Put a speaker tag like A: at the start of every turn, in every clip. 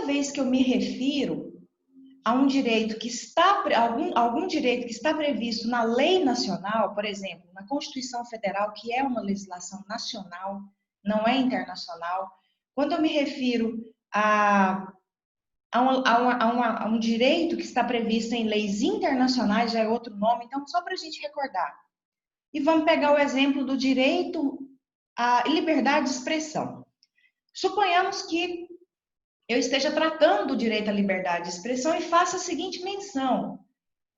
A: vez que eu me refiro a um direito que está, algum direito que está previsto na lei nacional, por exemplo, na Constituição Federal, que é uma legislação nacional, não é internacional, quando eu me refiro a um direito que está previsto em leis internacionais, já é outro nome, então, só para a gente recordar. E vamos pegar o exemplo do direito à liberdade de expressão. Suponhamos que eu esteja tratando do direito à liberdade de expressão e faça a seguinte menção: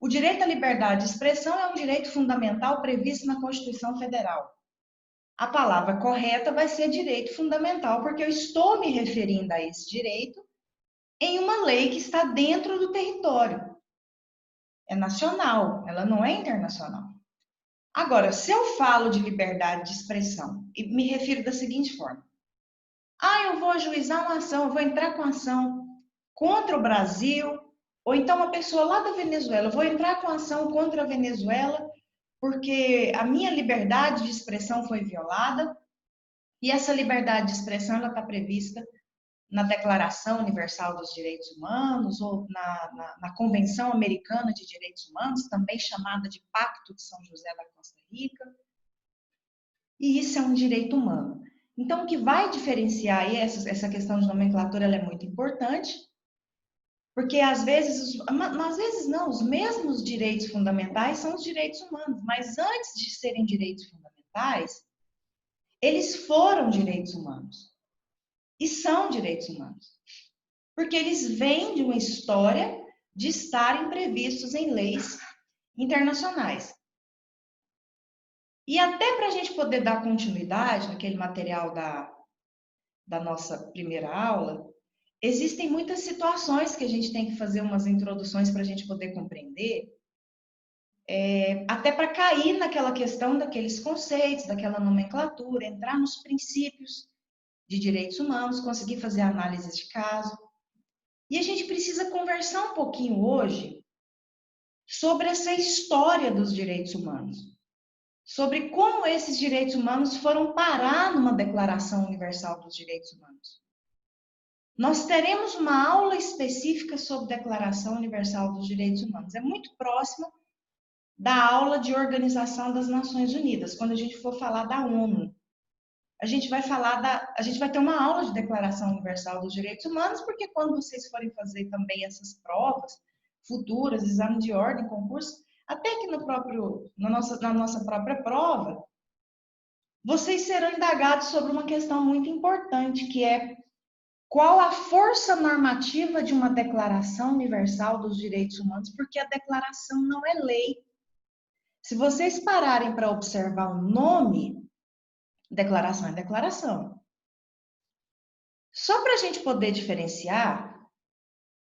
A: o direito à liberdade de expressão é um direito fundamental previsto na Constituição Federal. A palavra correta vai ser direito fundamental, porque eu estou me referindo a esse direito em uma lei que está dentro do território. É nacional, ela não é internacional. Agora, se eu falo de liberdade de expressão e me refiro da seguinte forma: eu vou ajuizar uma ação, eu vou entrar com ação contra o Brasil, ou então uma pessoa lá da Venezuela, eu vou entrar com ação contra a Venezuela porque a minha liberdade de expressão foi violada, e essa liberdade de expressão está prevista na Declaração Universal dos Direitos Humanos ou na Convenção Americana de Direitos Humanos, também chamada de Pacto de São José da Costa Rica. E isso é um direito humano. Então, o que vai diferenciar aí, essa questão de nomenclatura, ela é muito importante, porque às vezes não, os mesmos direitos fundamentais são os direitos humanos, mas antes de serem direitos fundamentais, eles foram direitos humanos. E são direitos humanos, porque eles vêm de uma história de estarem previstos em leis internacionais. E até para a gente poder dar continuidade naquele material da nossa primeira aula, existem muitas situações que a gente tem que fazer umas introduções para a gente poder compreender, até para cair naquela questão daqueles conceitos, daquela nomenclatura, entrar nos princípios de direitos humanos, conseguir fazer análise de caso. E a gente precisa conversar um pouquinho hoje sobre essa história dos direitos humanos, sobre como esses direitos humanos foram parar numa Declaração Universal dos Direitos Humanos. Nós teremos uma aula específica sobre Declaração Universal dos Direitos Humanos. É muito próxima da aula de Organização das Nações Unidas, quando a gente for falar da ONU. A gente vai ter uma aula de Declaração Universal dos Direitos Humanos, porque quando vocês forem fazer também essas provas futuras, exame de ordem, concurso, até que na nossa própria prova, vocês serão indagados sobre uma questão muito importante, que é qual a força normativa de uma Declaração Universal dos Direitos Humanos, porque a declaração não é lei. Se vocês pararem para observar o nome, declaração é declaração. Só para a gente poder diferenciar,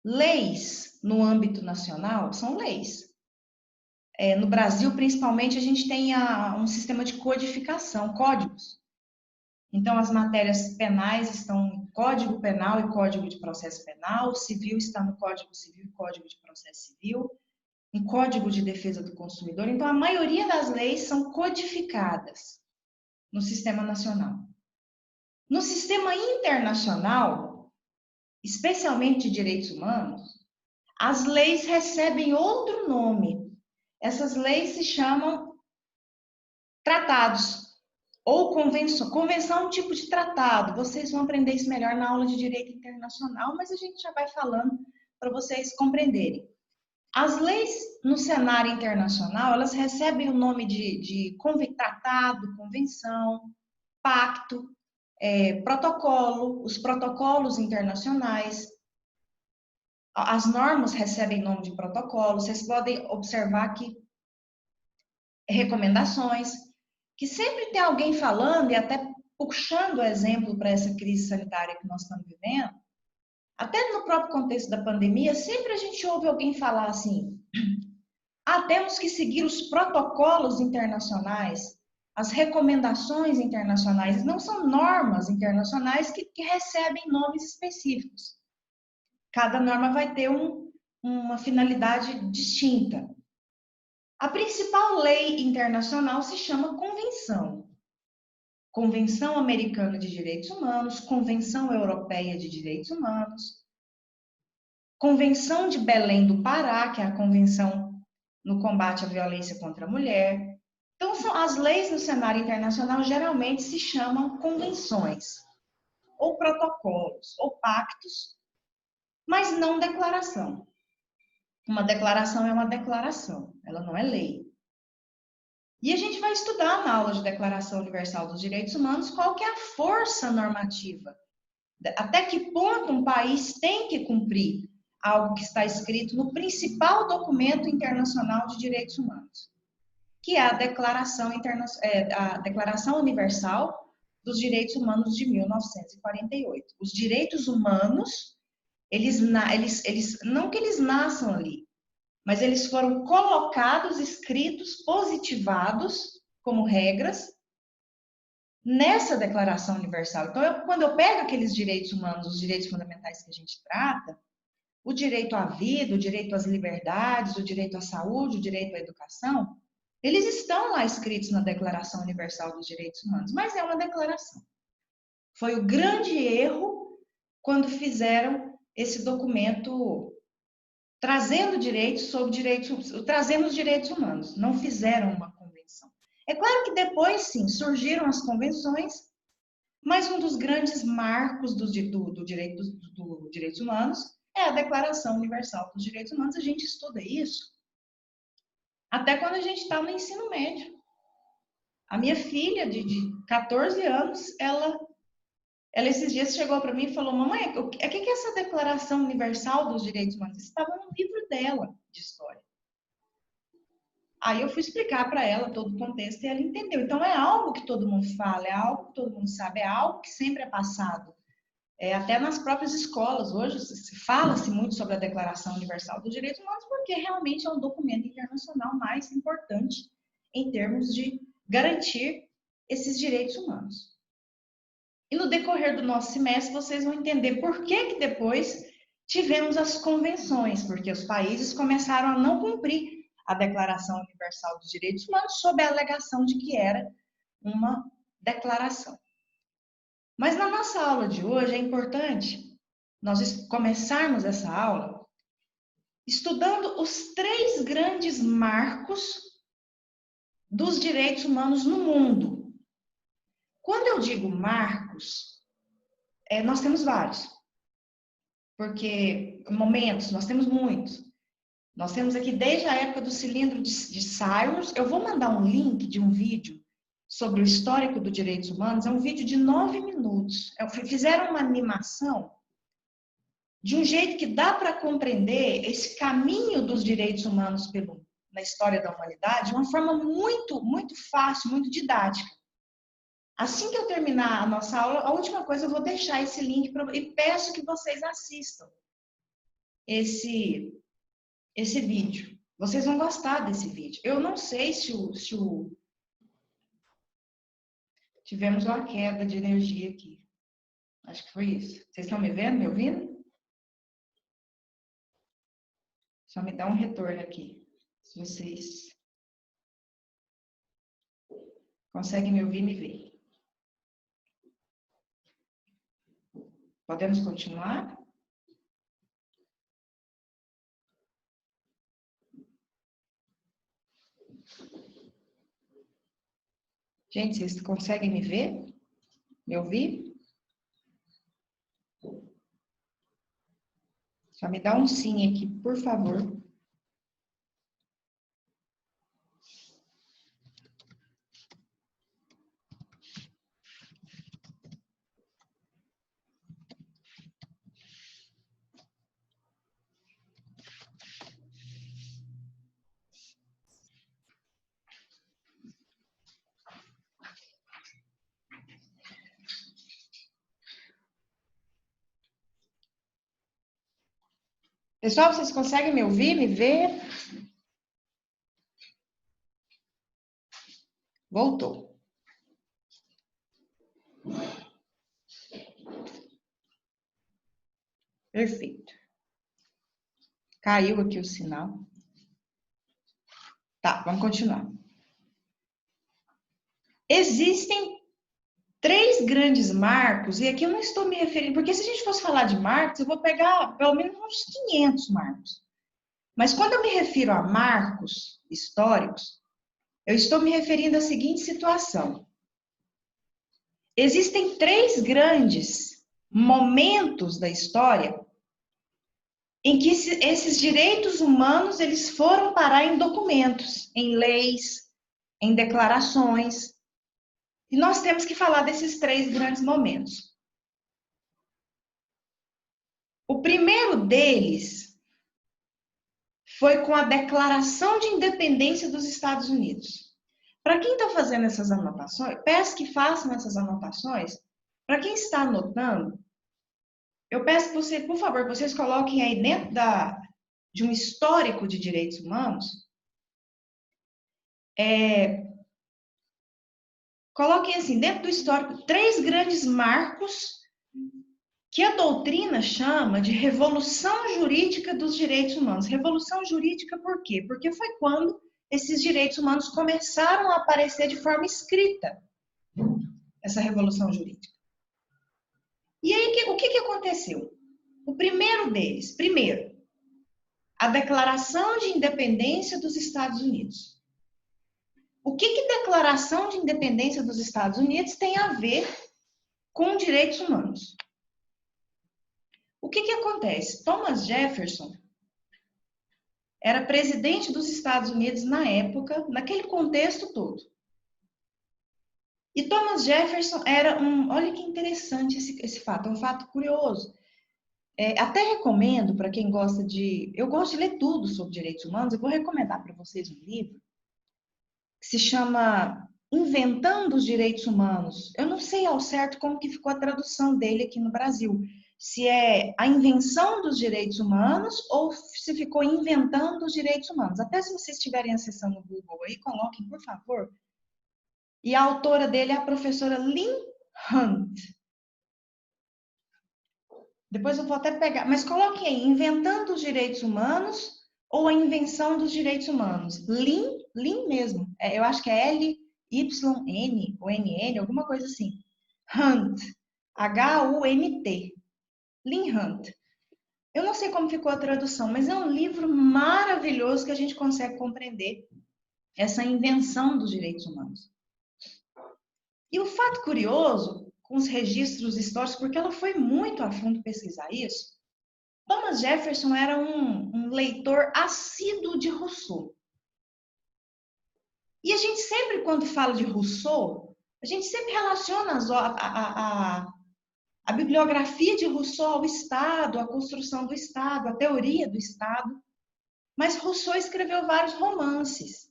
A: leis no âmbito nacional são leis. No Brasil, principalmente, a gente tem um sistema de codificação, códigos. Então, as matérias penais estão no Código Penal e Código de Processo Penal, o civil está no Código Civil e Código de Processo Civil, em Código de Defesa do Consumidor. Então, a maioria das leis são codificadas no sistema nacional. No sistema internacional, especialmente de direitos humanos, as leis recebem outro nome. Essas leis se chamam tratados ou convenção. Convenção é um tipo de tratado. Vocês vão aprender isso melhor na aula de direito internacional, mas a gente já vai falando para vocês compreenderem. As leis no cenário internacional, elas recebem o nome de tratado, convenção, pacto, protocolo, os protocolos internacionais. As normas recebem nome de protocolo. Vocês podem observar que recomendações, que sempre tem alguém falando, e até puxando o exemplo para essa crise sanitária que nós estamos vivendo, até no próprio contexto da pandemia, sempre a gente ouve alguém falar assim: temos que seguir os protocolos internacionais, as recomendações internacionais. Não são normas internacionais que recebem nomes específicos. Cada norma vai ter uma finalidade distinta. A principal lei internacional se chama Convenção. Convenção Americana de Direitos Humanos, Convenção Europeia de Direitos Humanos. Convenção de Belém do Pará, que é a Convenção no combate à violência contra a mulher. Então, as leis no cenário internacional geralmente se chamam convenções, ou protocolos, ou pactos, mas não declaração. Uma declaração é uma declaração, ela não é lei. E a gente vai estudar na aula de Declaração Universal dos Direitos Humanos qual que é a força normativa. Até que ponto um país tem que cumprir algo que está escrito no principal documento internacional de direitos humanos, que é a Declaração Universal dos Direitos Humanos de 1948. Os direitos humanos, não que eles nasçam ali, mas eles foram colocados, escritos, positivados como regras nessa Declaração Universal. Então, quando eu pego aqueles direitos humanos, os direitos fundamentais que a gente trata, o direito à vida, o direito às liberdades, o direito à saúde, o direito à educação, eles estão lá escritos na Declaração Universal dos Direitos Humanos, mas é uma declaração. Foi o grande erro quando fizeram esse documento trazendo trazendo os direitos humanos. Não fizeram uma convenção. É claro que depois, sim, surgiram as convenções, mas um dos grandes marcos dos direitos humanos é a Declaração Universal dos Direitos Humanos. A gente estuda isso até quando a gente está no ensino médio. A minha filha, de 14 anos, ela esses dias chegou para mim e falou: mamãe, o que é essa Declaração Universal dos Direitos Humanos? Isso estava no livro dela de história. Aí eu fui explicar para ela todo o contexto e ela entendeu. Então, é algo que todo mundo fala, é algo que todo mundo sabe, é algo que sempre é passado. Até nas próprias escolas, hoje, fala-se muito sobre a Declaração Universal dos Direitos Humanos, porque realmente é um documento internacional mais importante em termos de garantir esses direitos humanos. E no decorrer do nosso semestre, vocês vão entender por que depois tivemos as convenções, porque os países começaram a não cumprir a Declaração Universal dos Direitos Humanos sob a alegação de que era uma declaração. Mas na nossa aula de hoje é importante nós começarmos essa aula estudando os 3 grandes marcos dos direitos humanos no mundo. Quando eu digo marcos, nós temos vários, porque momentos, nós temos muitos. Nós temos aqui desde a época do cilindro de Cyrus. Eu vou mandar um link de um vídeo sobre o histórico dos direitos humanos. É um vídeo de 9 minutos. Fizeram uma animação de um jeito que dá para compreender esse caminho dos direitos humanos na história da humanidade de uma forma muito, muito fácil, muito didática. Assim que eu terminar a nossa aula, a última coisa, eu vou deixar esse link e peço que vocês assistam esse vídeo. Vocês vão gostar desse vídeo. Eu não sei se tivemos uma queda de energia aqui. Acho que foi isso. Vocês estão me vendo, me ouvindo? Só me dá um retorno aqui, se vocês conseguem me ouvir e me ver. Podemos continuar? Gente, vocês conseguem me ver? Me ouvir? Só me dá um sim aqui, por favor. Pessoal, vocês conseguem me ouvir, me ver? Voltou. Perfeito. Caiu aqui o sinal. Tá, vamos continuar. Existem três grandes marcos, e aqui eu não estou me referindo, porque se a gente fosse falar de marcos, eu vou pegar pelo menos uns 500 marcos. Mas quando eu me refiro a marcos históricos, eu estou me referindo à seguinte situação. Existem três grandes momentos da história em que esses direitos humanos eles foram parar em documentos, em leis, em declarações. E nós temos que falar desses três grandes momentos. O primeiro deles foi com a Declaração de Independência dos Estados Unidos. Para quem está fazendo essas anotações, peço que façam essas anotações. Para quem está anotando, eu peço que você, por favor, vocês coloquem aí dentro de um histórico de direitos humanos, coloquem assim, dentro do histórico, três grandes marcos que a doutrina chama de revolução jurídica dos direitos humanos. Revolução jurídica por quê? Porque foi quando esses direitos humanos começaram a aparecer de forma escrita, essa revolução jurídica. E aí, o que aconteceu? O primeiro deles, a Declaração de Independência dos Estados Unidos. O que Declaração de Independência dos Estados Unidos tem a ver com direitos humanos? O que acontece? Thomas Jefferson era presidente dos Estados Unidos na época, naquele contexto todo. E Thomas Jefferson era olha que interessante esse fato, é um fato curioso. Até recomendo para quem gosta eu gosto de ler tudo sobre direitos humanos, eu vou recomendar para vocês um livro que se chama Inventando os Direitos Humanos. Eu não sei ao certo como que ficou a tradução dele aqui no Brasil, se é a invenção dos direitos humanos ou se ficou inventando os direitos humanos. Até se vocês estiverem acessando o Google aí, coloquem, por favor. E a autora dele é a professora Lynn Hunt. Depois eu vou até pegar, mas coloquem aí, Inventando os Direitos Humanos ou a Invenção dos Direitos Humanos. Lynn mesmo. Eu acho que é L-Y-N ou N-N, alguma coisa assim. Hunt. H-U-N-T. Lynn Hunt. Eu não sei como ficou a tradução, mas é um livro maravilhoso que a gente consegue compreender essa invenção dos direitos humanos. E o fato curioso, com os registros históricos, porque ela foi muito a fundo pesquisar isso, Thomas Jefferson era um leitor assíduo de Rousseau. E a gente sempre, quando fala de Rousseau, a gente sempre relaciona a bibliografia de Rousseau ao Estado, a construção do Estado, a teoria do Estado. Mas Rousseau escreveu vários romances.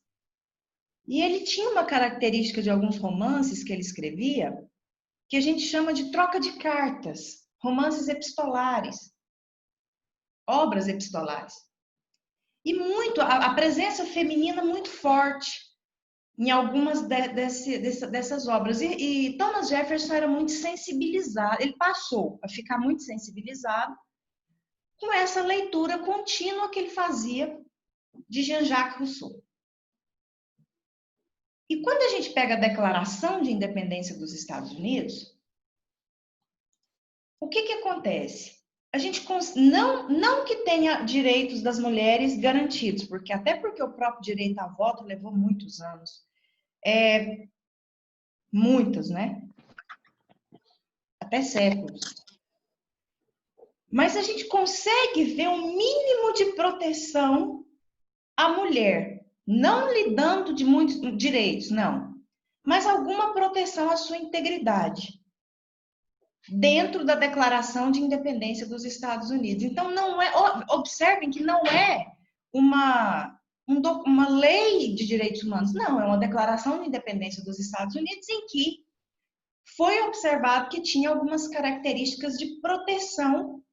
A: E ele tinha uma característica de alguns romances que ele escrevia, que a gente chama de troca de cartas, romances epistolares, obras epistolares. E a presença feminina muito forte em algumas dessas obras. E Thomas Jefferson era muito sensibilizado, ele passou a ficar muito sensibilizado com essa leitura contínua que ele fazia de Jean-Jacques Rousseau. E quando a gente pega a Declaração de Independência dos Estados Unidos, o que acontece? A gente não que tenha direitos das mulheres garantidos, até porque o próprio direito a voto levou muitos anos. Muitos, né? Até séculos. Mas a gente consegue ver um mínimo de proteção à mulher, não lhe dando de muitos direitos, não, mas alguma proteção à sua integridade, dentro da Declaração de Independência dos Estados Unidos. Então, observem que não é uma lei de direitos humanos, não, é uma Declaração de Independência dos Estados Unidos em que foi observado que tinha algumas características de proteção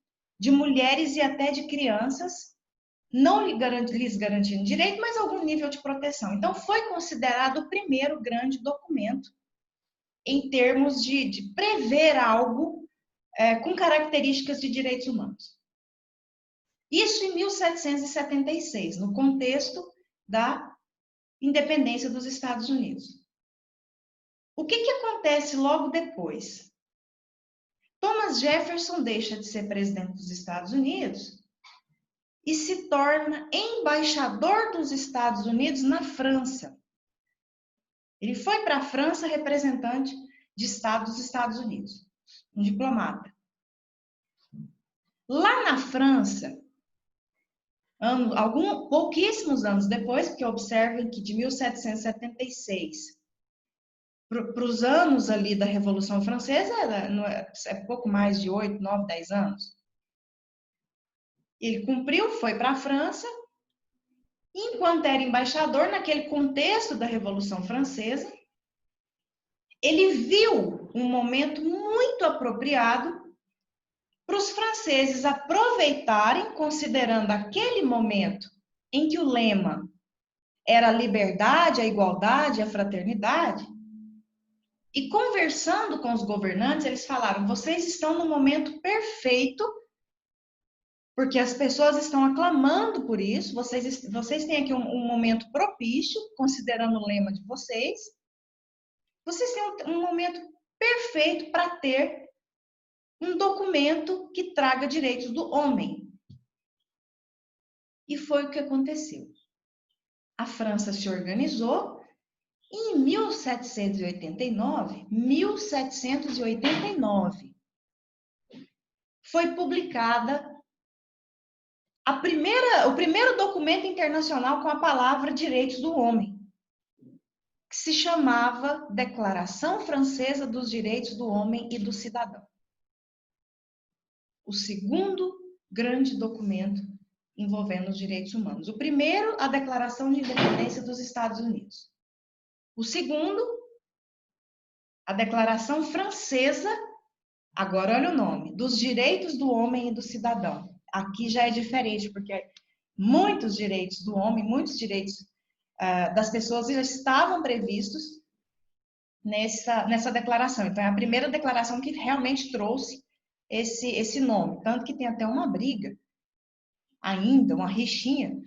A: de mulheres e até de crianças, não lhes garantindo direito, mas algum nível de proteção. Então, foi considerado o primeiro grande documento em termos de prever algo com características de direitos humanos. Isso em 1776, no contexto da independência dos Estados Unidos. O que acontece logo depois? Thomas Jefferson deixa de ser presidente dos Estados Unidos e se torna embaixador dos Estados Unidos na França. Ele foi para a França representante de Estado dos Estados Unidos, um diplomata. Lá na França, pouquíssimos anos depois, porque observem que de 1776 para os anos ali da Revolução Francesa, é pouco mais de 8, 9, 10 anos. Ele cumpriu, foi para a França, e enquanto era embaixador, naquele contexto da Revolução Francesa, ele viu um momento muito apropriado para os franceses aproveitarem, considerando aquele momento em que o lema era a liberdade, a igualdade, a fraternidade, e conversando com os governantes, eles falaram: vocês estão no momento perfeito, porque as pessoas estão aclamando por isso, vocês têm aqui um momento propício, considerando o lema de vocês, vocês têm um momento perfeito para ter um documento que traga direitos do homem. E foi o que aconteceu. A França se organizou e em 1789, foi publicada o primeiro documento internacional com a palavra direitos do homem, que se chamava Declaração Francesa dos Direitos do Homem e do Cidadão. O segundo grande documento envolvendo os direitos humanos. O primeiro, a Declaração de Independência dos Estados Unidos. O segundo, a Declaração Francesa, agora olha o nome, dos Direitos do Homem e do Cidadão. Aqui já é diferente, porque muitos direitos do homem, muitos direitos das pessoas já estavam previstos nessa declaração. Então, é a primeira declaração que realmente trouxe esse nome. Tanto que tem até uma briga, ainda, uma rixinha,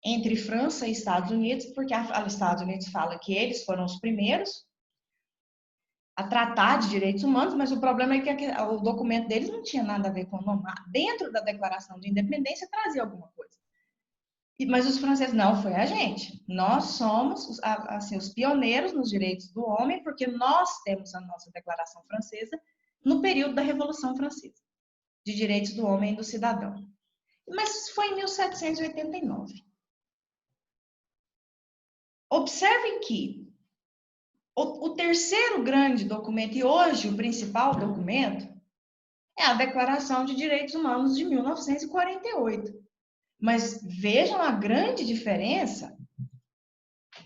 A: entre França e Estados Unidos, porque os Estados Unidos fala que eles foram os primeiros a tratar de direitos humanos, mas o problema é que o documento deles não tinha nada a ver com o nome. Dentro da Declaração de Independência trazia alguma coisa. Mas os franceses, não, foi a gente. Nós somos assim, os pioneiros nos direitos do homem, porque nós temos a nossa Declaração Francesa no período da Revolução Francesa, de direitos do homem e do cidadão. Mas foi em 1789. Observem que o terceiro grande documento, e hoje o principal documento, é a Declaração de Direitos Humanos de 1948. Mas vejam a grande diferença,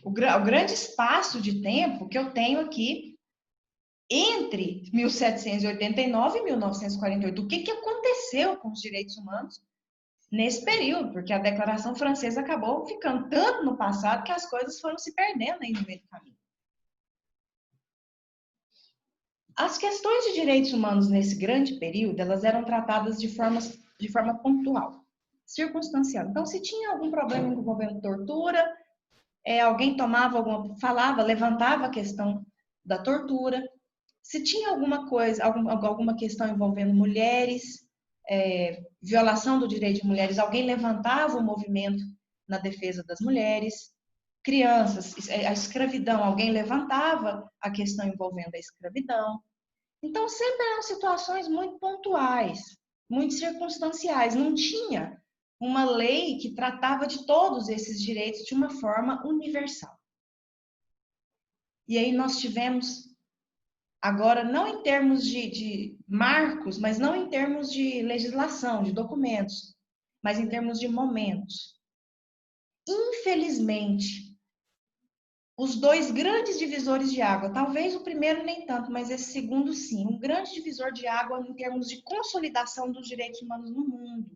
A: o grande espaço de tempo que eu tenho aqui entre 1789 e 1948. O que aconteceu com os direitos humanos nesse período? Porque a Declaração Francesa acabou ficando tanto no passado que as coisas foram se perdendo aí no meio do caminho. As questões de direitos humanos nesse grande período, elas eram tratadas de forma pontual, circunstancial. Então, se tinha algum problema envolvendo tortura, alguém levantava a questão da tortura. Se tinha alguma coisa, alguma questão envolvendo mulheres, violação do direito de mulheres, alguém levantava o movimento na defesa das mulheres. Crianças, a escravidão, alguém levantava a questão envolvendo a escravidão. Então, sempre eram situações muito pontuais, muito circunstanciais. Não tinha uma lei que tratava de todos esses direitos de uma forma universal. E aí nós tivemos, agora, não em termos de marcos, mas não em termos de legislação, de documentos, mas em termos de momentos. Infelizmente, os dois grandes divisores de água, talvez o primeiro nem tanto, mas esse segundo sim, um grande divisor de água em termos de consolidação dos direitos humanos no mundo,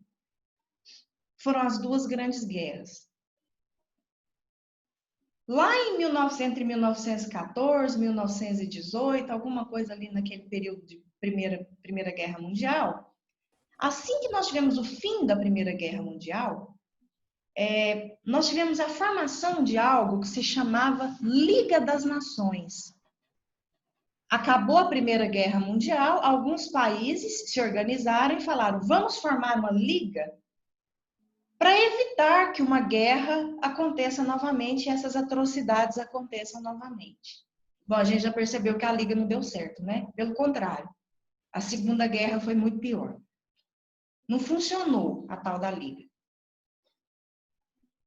A: foram as duas grandes guerras. Lá entre 1914, 1918, alguma coisa ali naquele período de Primeira Guerra Mundial, assim que nós tivemos o fim da Primeira Guerra Mundial, nós tivemos a formação de algo que se chamava Liga das Nações. Acabou a Primeira Guerra Mundial, alguns países se organizaram e falaram: vamos formar uma liga para evitar que uma guerra aconteça novamente e essas atrocidades aconteçam novamente. Bom, a gente já percebeu que a liga não deu certo, né? Pelo contrário, a Segunda Guerra foi muito pior. Não funcionou a tal da liga.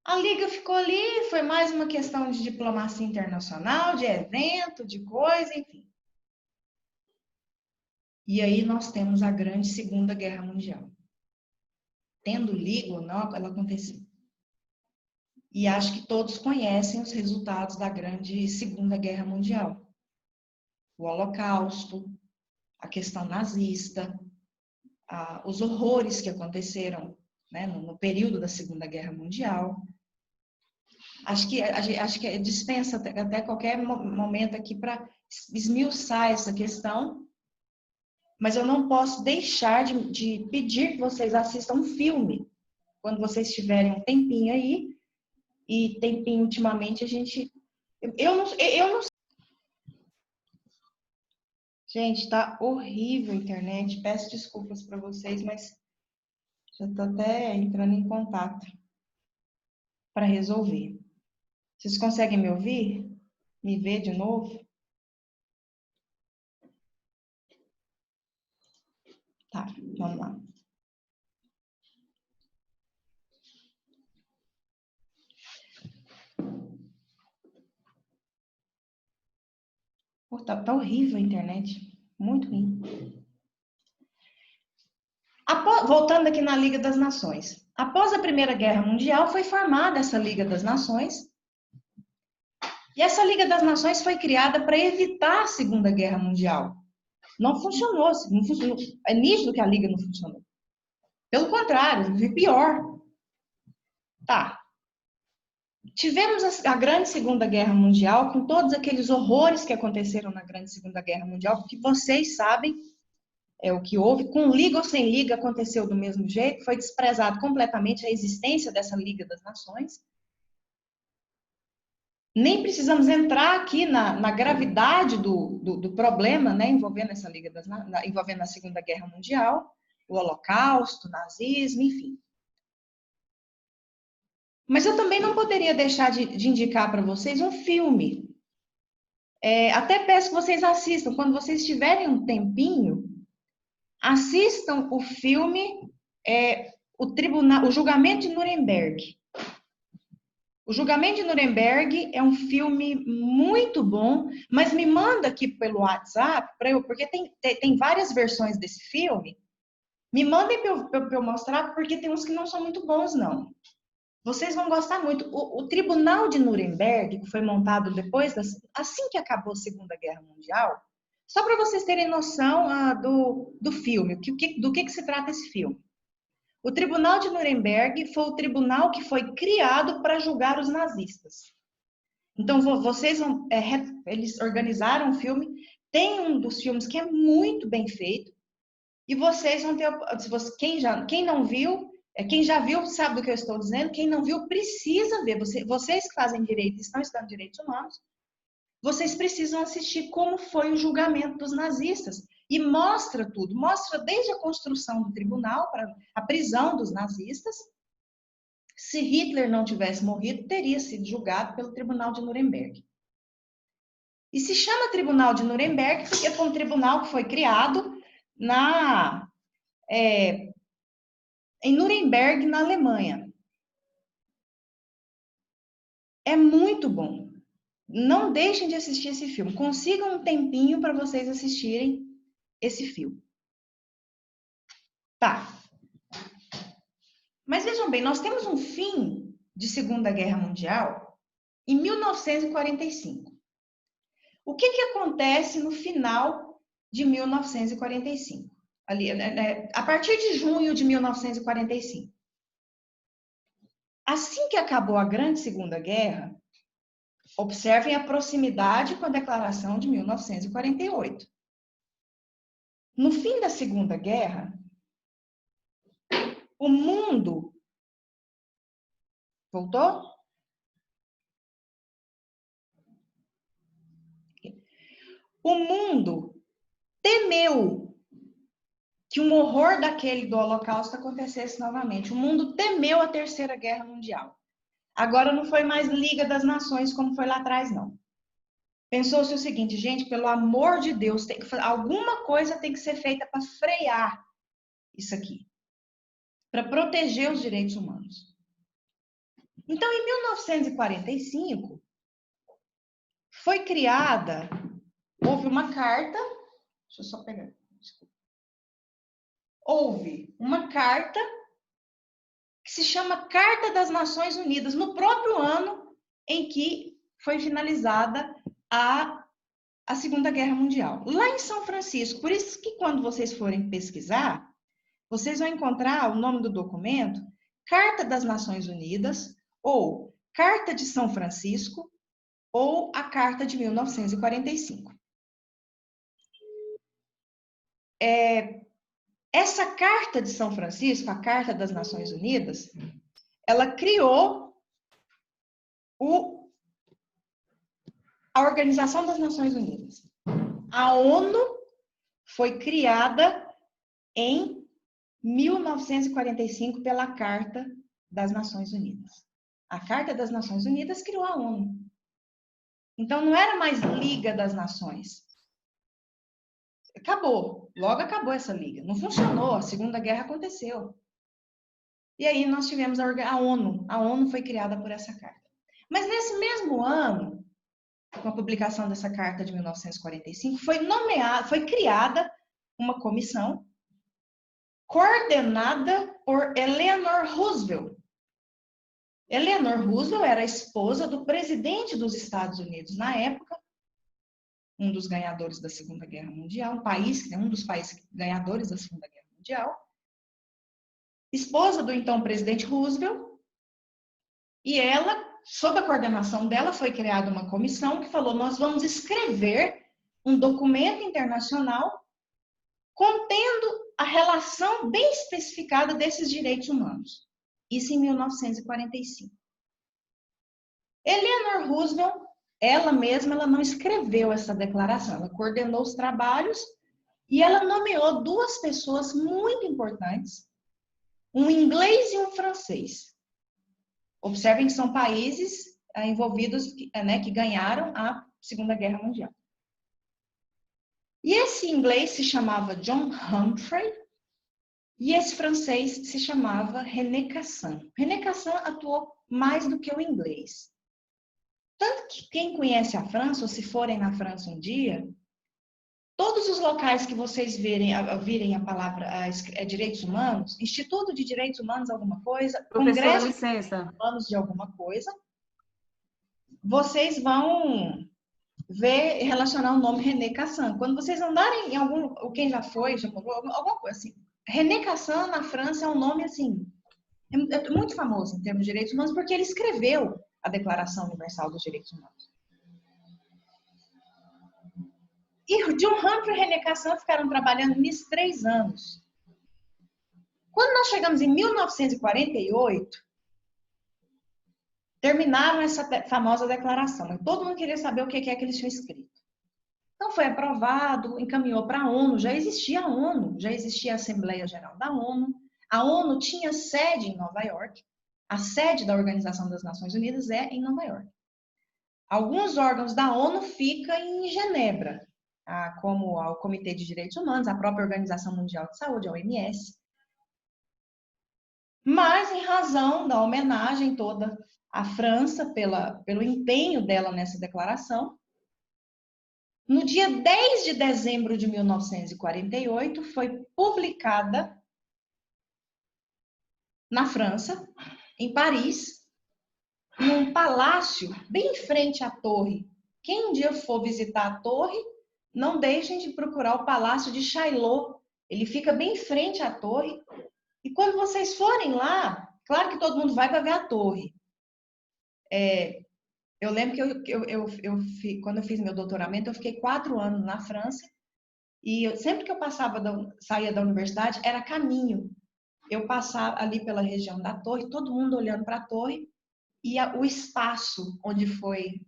A: A liga ficou ali, foi mais uma questão de diplomacia internacional, de evento, de coisa, enfim. E aí nós temos a grande Segunda Guerra Mundial. Tendo liga ou não, ela aconteceu. E acho que todos conhecem os resultados da grande Segunda Guerra Mundial. O Holocausto, a questão nazista, os horrores que aconteceram, né, no período da Segunda Guerra Mundial. Acho que dispensa até qualquer momento aqui para esmiuçar essa questão, mas eu não posso deixar de pedir que vocês assistam um filme, quando vocês tiverem um tempinho aí, e tempinho ultimamente a gente... Eu não... Gente, tá horrível a internet, peço desculpas para vocês, mas já tô até entrando em contato para resolver. Vocês conseguem me ouvir? Me ver de novo? Tá, vamos lá. Pô, tá horrível a internet, muito ruim. Voltando aqui na Liga das Nações. Após a Primeira Guerra Mundial, foi formada essa Liga das Nações. E essa Liga das Nações foi criada para evitar a Segunda Guerra Mundial. Não funcionou, não funcionou. É nítido que a Liga não funcionou. Pelo contrário, foi pior. Tá. Tivemos a grande Segunda Guerra Mundial, com todos aqueles horrores que aconteceram na grande Segunda Guerra Mundial, porque vocês sabem o que houve, com liga ou sem liga aconteceu do mesmo jeito, foi desprezado completamente a existência dessa Liga das Nações. Nem precisamos entrar aqui na gravidade do problema, né, envolvendo essa Liga envolvendo a Segunda Guerra Mundial, o Holocausto, o nazismo, enfim. Mas eu também não poderia deixar de indicar para vocês um filme. Até peço que vocês assistam, quando vocês tiverem um tempinho, assistam o filme o Julgamento de Nuremberg. O Julgamento de Nuremberg é um filme muito bom, mas me manda aqui pelo WhatsApp, porque tem várias versões desse filme. Me mandem para eu mostrar, porque tem uns que não são muito bons, não. Vocês vão gostar muito. O Tribunal de Nuremberg, que foi montado depois, assim que acabou a Segunda Guerra Mundial, só para vocês terem noção do filme, do que se trata esse filme. O Tribunal de Nuremberg foi o tribunal que foi criado para julgar os nazistas. Então, eles organizaram um filme, tem um dos filmes que é muito bem feito, e vocês vão ter, quem não viu, quem já viu sabe do que eu estou dizendo, quem não viu precisa ver. Vocês que fazem direito, estão estudando direitos humanos, vocês precisam assistir como foi o julgamento dos nazistas. E mostra tudo, mostra desde a construção do tribunal, para a prisão dos nazistas. Se Hitler não tivesse morrido, teria sido julgado pelo Tribunal de Nuremberg. E se chama Tribunal de Nuremberg porque foi um tribunal que foi criado em Nuremberg, na Alemanha. É muito bom. Não deixem de assistir esse filme. Consigam um tempinho para vocês assistirem esse filme. Tá. Mas vejam bem, nós temos um fim de Segunda Guerra Mundial em 1945. O que acontece no final de 1945? Ali, a partir de junho de 1945. Assim que acabou a grande Segunda Guerra, observem a proximidade com a Declaração de 1948. No fim da Segunda Guerra, o mundo... O mundo temeu que um horror daquele do Holocausto acontecesse novamente. O mundo temeu a Terceira Guerra Mundial. Agora não foi mais Liga das Nações como foi lá atrás, não. Pensou-se o seguinte, gente, pelo amor de Deus, alguma coisa tem que ser feita para frear isso aqui, para proteger os direitos humanos. Então, em 1945, foi criada, houve uma carta, deixa eu só pegar, desculpa. Houve uma carta que se chama Carta das Nações Unidas, no próprio ano em que foi finalizada a Segunda Guerra Mundial, lá em São Francisco. Por isso que quando vocês forem pesquisar, vocês vão encontrar o nome do documento, Carta das Nações Unidas, ou Carta de São Francisco, ou a Carta de 1945. Essa Carta de São Francisco, a Carta das Nações Unidas, ela criou a Organização das Nações Unidas. A ONU foi criada em 1945 pela Carta das Nações Unidas. A Carta das Nações Unidas criou a ONU. Então, não era mais Liga das Nações. Acabou. Logo acabou essa liga. Não funcionou. A Segunda Guerra aconteceu. E aí nós tivemos a ONU. A ONU foi criada por essa carta. Mas nesse mesmo ano, com a publicação dessa carta de 1945, foi criada uma comissão coordenada por Eleanor Roosevelt. Eleanor Roosevelt era a esposa do presidente dos Estados Unidos na época, um dos ganhadores da Segunda Guerra Mundial, um dos países ganhadores da Segunda Guerra Mundial, esposa do então presidente Roosevelt, e ela, sob a coordenação dela, foi criada uma comissão que falou: nós vamos escrever um documento internacional contendo a relação bem especificada desses direitos humanos. Isso em 1945. Eleanor Roosevelt, ela mesma, ela não escreveu essa declaração, ela coordenou os trabalhos e ela nomeou duas pessoas muito importantes, um inglês e um francês. Observem que são países envolvidos, né, que ganharam a Segunda Guerra Mundial. E esse inglês se chamava John Humphrey e esse francês se chamava René Cassin. René Cassin atuou mais do que o inglês. Tanto que quem conhece a França, ou se forem na França um dia, todos os locais que vocês virem a palavra direitos humanos, Instituto de Direitos Humanos alguma coisa,
B: Professora, licença.
A: Humanos de alguma coisa, vocês vão ver, relacionar o nome René Cassin. Quando vocês andarem em algum, quem já foi, alguma coisa assim, René Cassin na França é um nome assim, é muito famoso em termos de direitos humanos, porque ele escreveu a Declaração Universal dos Direitos Humanos. E John Humphrey e René Cassin ficaram trabalhando nisso 3 anos. Quando nós chegamos em 1948, terminaram essa famosa declaração, mas todo mundo queria saber o que é que eles tinham escrito. Então foi aprovado, encaminhou para a ONU, já existia a ONU, já existia a Assembleia Geral da ONU, a ONU tinha sede em Nova York, a sede da Organização das Nações Unidas é em Nova York. Alguns órgãos da ONU ficam em Genebra, como o Comitê de Direitos Humanos, a própria Organização Mundial de Saúde, a OMS. Mas, em razão da homenagem toda à França, pelo empenho dela nessa declaração, no dia 10 de dezembro de 1948, foi publicada na França, em Paris, num palácio bem em frente à torre. Quem um dia for visitar a torre, não deixem de procurar o Palácio de Chaillot. Ele fica bem em frente à torre. E quando vocês forem lá, claro que todo mundo vai para ver a torre. Eu lembro que quando eu fiz meu doutoramento, eu fiquei 4 anos na França. E sempre que eu saía da universidade, era caminho. Eu passava ali pela região da torre, todo mundo olhando para a torre. e o espaço onde foi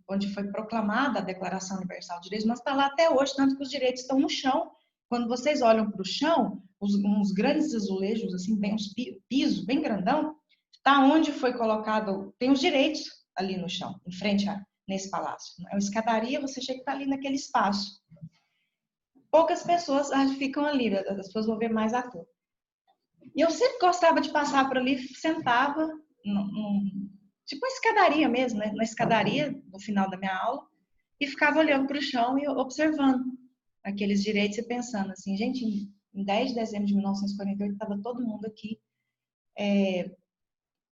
A: proclamada a Declaração Universal dos Direitos Humanos está lá até hoje, tanto que os direitos estão no chão. Quando vocês olham para o chão, uns grandes azulejos, assim, bem, uns piso bem grandão, está onde foi colocado, tem os direitos ali no chão, em frente nesse palácio. É uma escadaria, você chega e está ali naquele espaço. Poucas pessoas ficam ali, as pessoas vão ver mais a cor. E eu sempre gostava de passar por ali, sentava, tipo uma escadaria mesmo, né? Na escadaria, no final da minha aula, e ficava olhando para o chão e observando aqueles direitos e pensando assim, gente, em 10 de dezembro de 1948 estava todo mundo aqui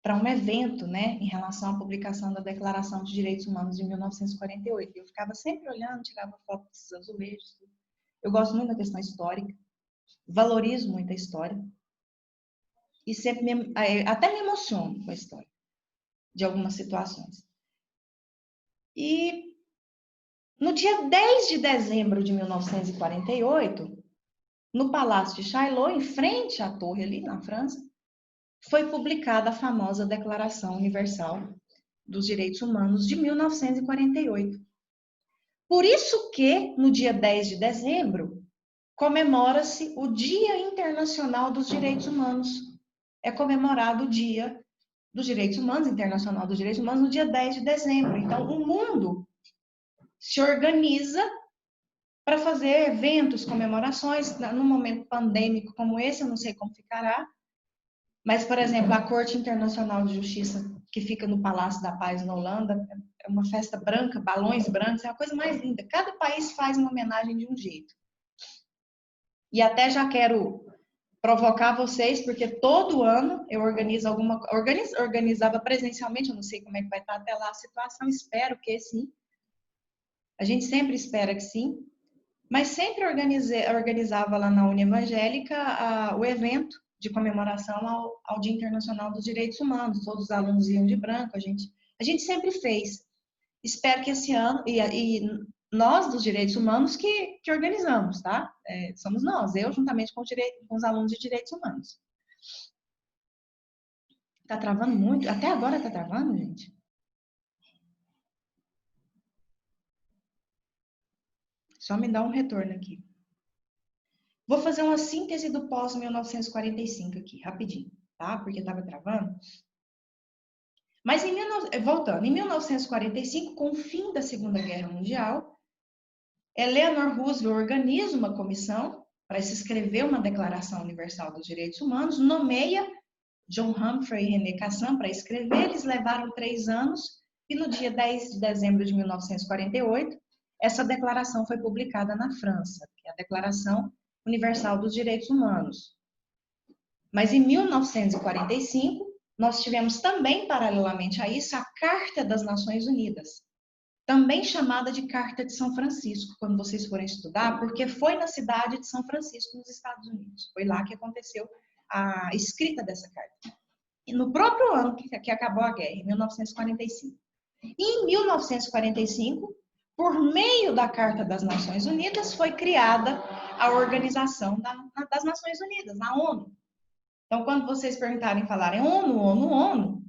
A: para um evento, né, em relação à publicação da Declaração de Direitos Humanos de 1948. Eu ficava sempre olhando, tirava foto desses azulejos. Eu gosto muito da questão histórica, valorizo muito a história e sempre até me emociono com a história de algumas situações. E no dia 10 de dezembro de 1948, no Palácio de Chaillot, em frente à torre ali na França, foi publicada a famosa Declaração Universal dos Direitos Humanos de 1948. Por isso que, no dia 10 de dezembro, comemora-se o Dia Internacional dos Direitos Humanos. É comemorado o Dia dos Direitos Humanos, Internacional dos Direitos Humanos, no dia 10 de dezembro. Então, o mundo se organiza para fazer eventos, comemorações. Num momento pandêmico como esse, eu não sei como ficará, mas, por exemplo, a Corte Internacional de Justiça, que fica no Palácio da Paz, na Holanda, é uma festa branca, balões brancos, é a coisa mais linda. Cada país faz uma homenagem de um jeito. E até já quero provocar vocês, porque todo ano eu organizava presencialmente, eu não sei como é que vai estar até lá a situação, espero que sim. A gente sempre espera que sim. Mas sempre organizava lá na União Evangélica o evento de comemoração ao Dia Internacional dos Direitos Humanos. Todos os alunos iam de branco, a gente sempre fez. Espero que esse ano, e nós dos direitos humanos que organizamos, tá? Somos nós, eu juntamente com os alunos de direitos humanos. Tá travando muito? Até agora tá travando, gente? Só me dá um retorno aqui. Vou fazer uma síntese do pós-1945 aqui, rapidinho, tá? Porque estava travando. Mas, voltando, em 1945, com o fim da Segunda Guerra Mundial, Eleanor Roosevelt organiza uma comissão para se escrever uma Declaração Universal dos Direitos Humanos, nomeia John Humphrey e René Cassin para escrever. Eles levaram 3 anos e no dia 10 de dezembro de 1948, essa declaração foi publicada na França, que é a Declaração Universal dos Direitos Humanos. Mas em 1945, nós tivemos também, paralelamente a isso, a Carta das Nações Unidas, também chamada de Carta de São Francisco, quando vocês forem estudar, porque foi na cidade de São Francisco, nos Estados Unidos. Foi lá que aconteceu a escrita dessa carta. E no próprio ano que acabou a guerra, em 1945. E em 1945, por meio da Carta das Nações Unidas, foi criada a Organização das Nações Unidas, a ONU. Então, quando vocês perguntarem e falarem ONU,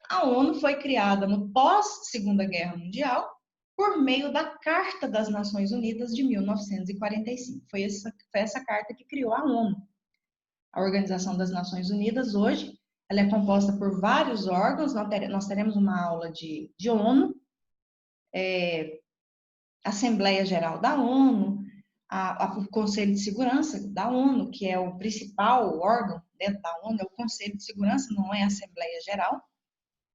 A: a ONU foi criada no pós-Segunda Guerra Mundial por meio da Carta das Nações Unidas de 1945. Foi essa carta que criou a ONU. A Organização das Nações Unidas, hoje, ela é composta por vários órgãos. Nós teremos uma aula de ONU, Assembleia Geral da ONU, o Conselho de Segurança da ONU, que é o principal órgão dentro da ONU, é o Conselho de Segurança, não é a Assembleia Geral.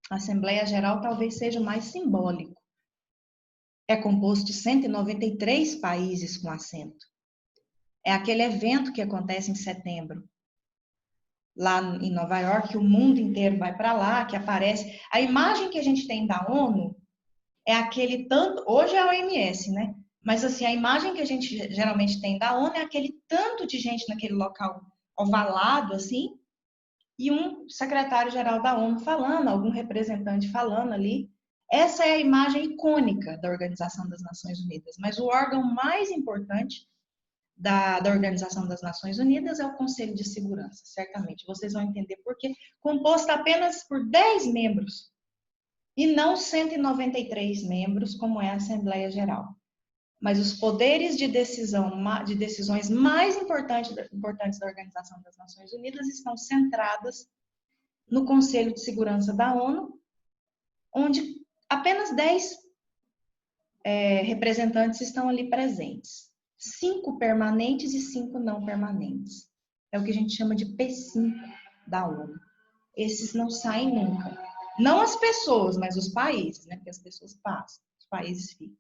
A: A Assembleia Geral talvez seja o mais simbólico. É composto de 193 países com assento. É aquele evento que acontece em setembro, lá em Nova York, que o mundo inteiro vai para lá, que aparece. A imagem que a gente tem da ONU é aquele tanto, hoje é a OMS, né? Mas assim, a imagem que a gente geralmente tem da ONU é aquele tanto de gente naquele local ovalado, assim, e um secretário-geral da ONU falando, algum representante falando ali. Essa é a imagem icônica da Organização das Nações Unidas. Mas o órgão mais importante da Organização das Nações Unidas é o Conselho de Segurança, certamente. Vocês vão entender por quê. Composto apenas por 10 membros. e não 193 membros, como é a Assembleia Geral. Mas os poderes de decisões mais importantes da Organização das Nações Unidas estão centradas no Conselho de Segurança da ONU, onde apenas 10 representantes estão ali presentes. 5 permanentes e 5 não permanentes. É o que a gente chama de P5 da ONU. Esses não saem nunca. Não as pessoas, mas os países, né? Porque as pessoas passam, os países ficam.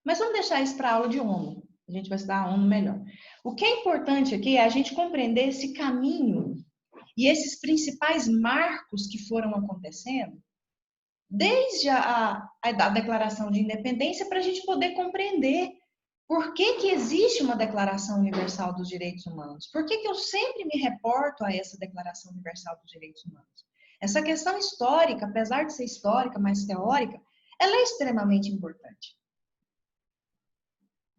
A: Mas vamos deixar isso para a aula de ONU. A gente vai estudar a ONU melhor. O que é importante aqui é a gente compreender esse caminho e esses principais marcos que foram acontecendo desde a Declaração de Independência para a gente poder compreender por que existe uma Declaração Universal dos Direitos Humanos. Por que eu sempre me reporto a essa Declaração Universal dos Direitos Humanos? Essa questão histórica, apesar de ser histórica, mais teórica, ela é extremamente importante.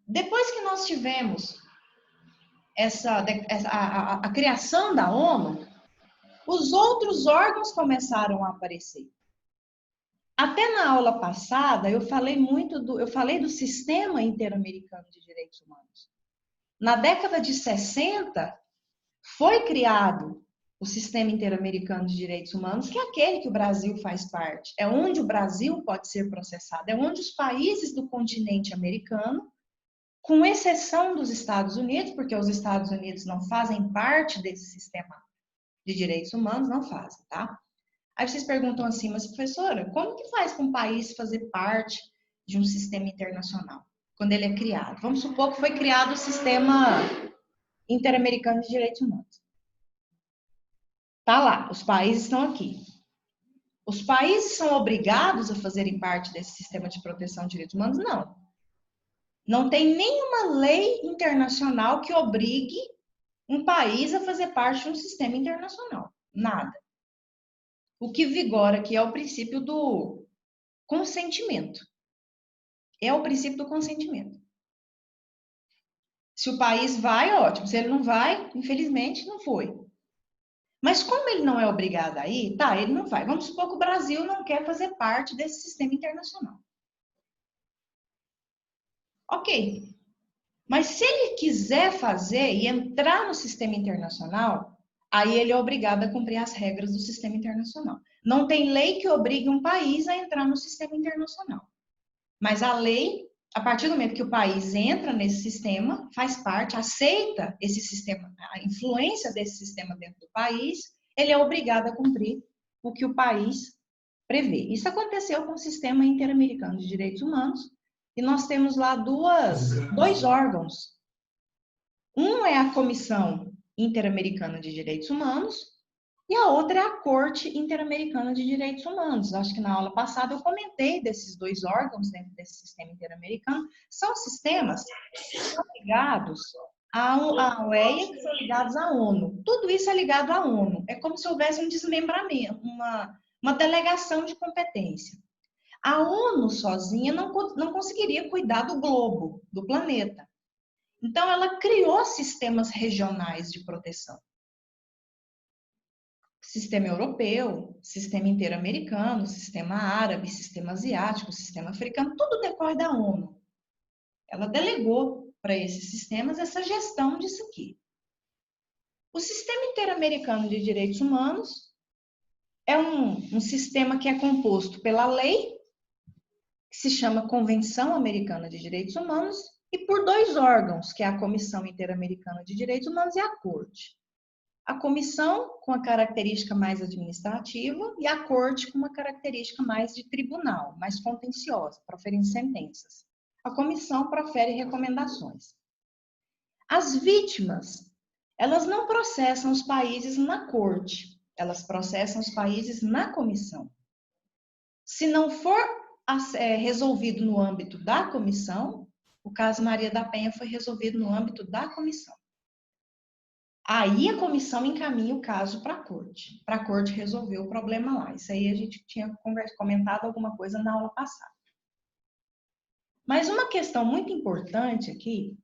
A: Depois que nós tivemos a criação da ONU, os outros órgãos começaram a aparecer. Até na aula passada, eu falei do Sistema Interamericano de Direitos Humanos. Na década de 60, foi criado o Sistema Interamericano de Direitos Humanos, que é aquele que o Brasil faz parte. É onde o Brasil pode ser processado, é onde os países do continente americano, com exceção dos Estados Unidos, porque os Estados Unidos não fazem parte desse sistema de direitos humanos, não fazem, tá? Aí vocês perguntam assim, mas professora, como que faz para um país fazer parte de um sistema internacional, quando ele é criado? Vamos supor que foi criado o Sistema Interamericano de Direitos Humanos. Tá lá, os países estão aqui. Os países são obrigados a fazerem parte desse sistema de proteção de direitos humanos? Não. Não tem nenhuma lei internacional que obrigue um país a fazer parte de um sistema internacional. Nada. O que vigora aqui é o princípio do consentimento. É o princípio do consentimento. Se o país vai, ótimo. Se ele não vai, infelizmente, não foi. Mas como ele não é obrigado a ir, tá, ele não vai. Vamos supor que o Brasil não quer fazer parte desse sistema internacional. Ok. Mas se ele quiser fazer e entrar no sistema internacional, aí ele é obrigado a cumprir as regras do sistema internacional. Não tem lei que obrigue um país a entrar no sistema internacional. Mas a lei, a partir do momento que o país entra nesse sistema, faz parte, aceita esse sistema, a influência desse sistema dentro do país, ele é obrigado a cumprir o que o país prevê. Isso aconteceu com o Sistema Interamericano de Direitos Humanos, e nós temos lá dois órgãos. Um é a Comissão Interamericana de Direitos Humanos e a outra é a Corte Interamericana de Direitos Humanos. Acho que na aula passada eu comentei desses dois órgãos dentro desse sistema interamericano. São sistemas que são ligados à OEA, que são ligados à ONU. Tudo isso é ligado à ONU. É como se houvesse um desmembramento, uma delegação de competência. A ONU sozinha não conseguiria cuidar do globo, do planeta. Então, ela criou sistemas regionais de proteção. Sistema europeu, sistema interamericano, sistema árabe, sistema asiático, sistema africano, tudo decorre da ONU. Ela delegou para esses sistemas essa gestão disso aqui. O Sistema Interamericano de Direitos Humanos é um sistema que é composto pela lei, que se chama Convenção Americana de Direitos Humanos, e por dois órgãos, que é a Comissão Interamericana de Direitos Humanos e a Corte. A comissão com a característica mais administrativa e a corte com uma característica mais de tribunal, mais contenciosa, proferindo sentenças. A comissão profere recomendações. As vítimas, elas não processam os países na corte, elas processam os países na comissão. Se não for resolvido no âmbito da comissão, o caso Maria da Penha foi resolvido no âmbito da comissão. Aí a comissão encaminha o caso para a corte resolver o problema lá. Isso aí a gente tinha comentado alguma coisa na aula passada. Mas uma questão muito importante aqui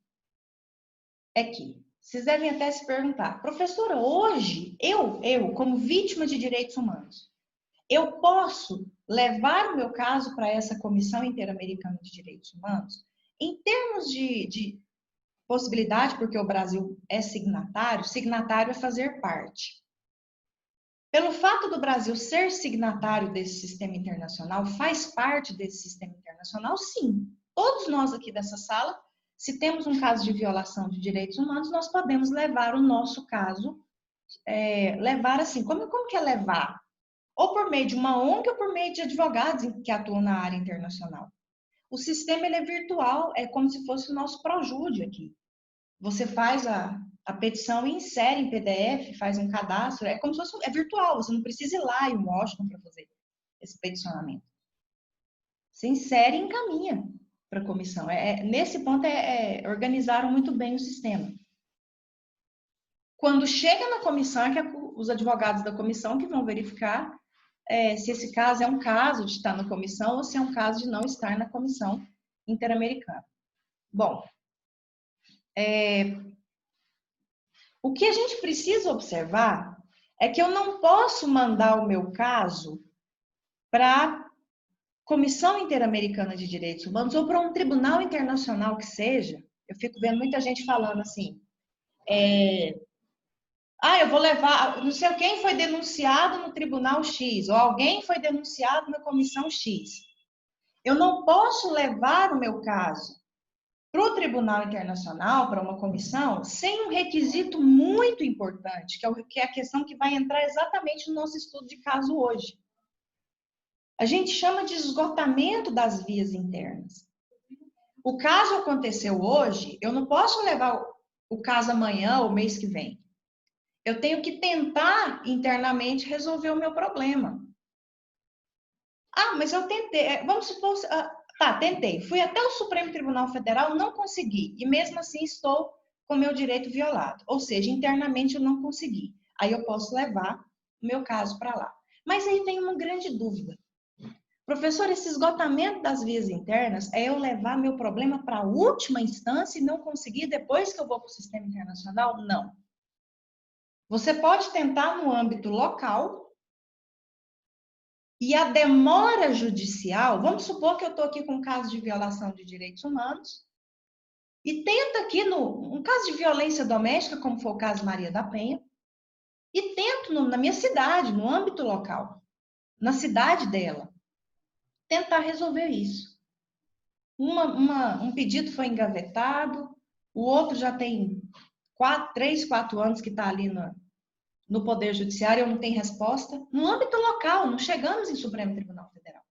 A: é que vocês devem até se perguntar, professora, hoje, eu como vítima de direitos humanos, Eu posso levar o meu caso para essa Comissão Interamericana de Direitos Humanos? Em termos de possibilidade, porque o Brasil é signatário é fazer parte. Pelo fato do Brasil ser signatário desse sistema internacional, faz parte desse sistema internacional, sim. Todos nós aqui dessa sala, se temos um caso de violação de direitos humanos, nós podemos levar o nosso caso, levar assim, como que é levar? Ou por meio de uma ONG ou por meio de advogados que atuam na área internacional. O sistema ele é virtual, é como se fosse o nosso Projúdio aqui. Você faz a petição e insere em PDF, faz um cadastro, é como se fosse, é virtual, você não precisa ir lá em Washington para fazer esse peticionamento. Você insere e encaminha para a comissão. Nesse ponto, organizaram muito bem o sistema. Quando chega na comissão, que é os advogados da comissão que vão verificar se esse caso é um caso de estar na comissão ou se é um caso de não estar na comissão interamericana. Bom, o que a gente precisa observar é que eu não posso mandar o meu caso para a Comissão Interamericana de Direitos Humanos ou para um tribunal internacional que seja. Eu fico vendo muita gente falando assim, eu vou levar, não sei quem foi denunciado no tribunal X, ou alguém foi denunciado na comissão X. Eu não posso levar o meu caso para o Tribunal Internacional, para uma comissão, sem um requisito muito importante, que é a questão que vai entrar exatamente no nosso estudo de caso hoje. A gente chama de esgotamento das vias internas. O caso aconteceu hoje, eu não posso levar o caso amanhã ou mês que vem. Eu tenho que tentar internamente resolver o meu problema. Mas eu tentei. Vamos supor... tentei. Fui até o Supremo Tribunal Federal, não consegui. E mesmo assim estou com meu direito violado. Ou seja, internamente eu não consegui. Aí eu posso levar o meu caso para lá. Mas aí tem uma grande dúvida. Professor, esse esgotamento das vias internas é eu levar meu problema para a última instância e não conseguir depois que eu vou para o sistema internacional? Não. Você pode tentar no âmbito local e a demora judicial, vamos supor que eu estou aqui com um caso de violação de direitos humanos e tento aqui um caso de violência doméstica, como foi o caso Maria da Penha, e tento na minha cidade, no âmbito local, na cidade dela, tentar resolver isso. Um pedido foi engavetado, o outro já tem 3, 4 anos que está ali no Poder Judiciário, eu não tenho resposta. No âmbito local, não chegamos em Supremo Tribunal Federal.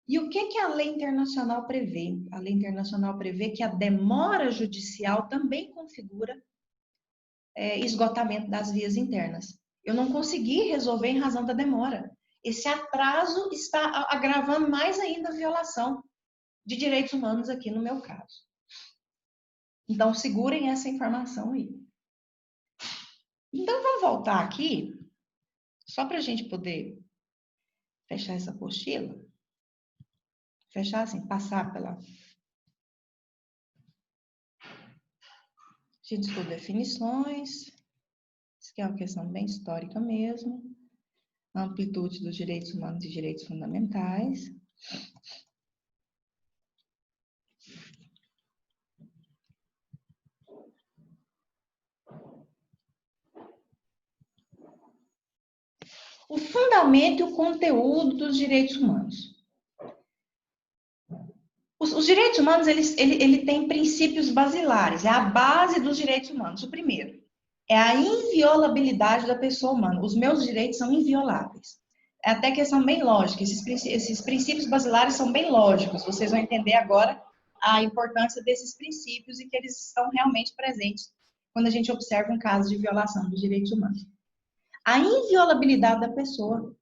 A: E o que a lei internacional prevê? A lei internacional prevê que a demora judicial também configura esgotamento das vias internas. Eu não consegui resolver em razão da demora. Esse atraso está agravando mais ainda a violação de direitos humanos aqui no meu caso. Então, segurem essa informação aí. Então, vamos voltar aqui, só para a gente poder fechar essa apostila. Fechar assim, passar pela... A gente estuda definições, isso aqui é uma questão bem histórica mesmo. A amplitude dos direitos humanos e direitos fundamentais. O fundamento e o conteúdo dos direitos humanos. Os direitos humanos, ele tem princípios basilares, é a base dos direitos humanos. O primeiro é a inviolabilidade da pessoa humana. Os meus direitos são invioláveis. É até questão bem lógica. Esses princípios basilares são bem lógicos. Vocês vão entender agora a importância desses princípios e que eles estão realmente presentes quando a gente observa um caso de violação dos direitos humanos. A inviolabilidade da pessoa.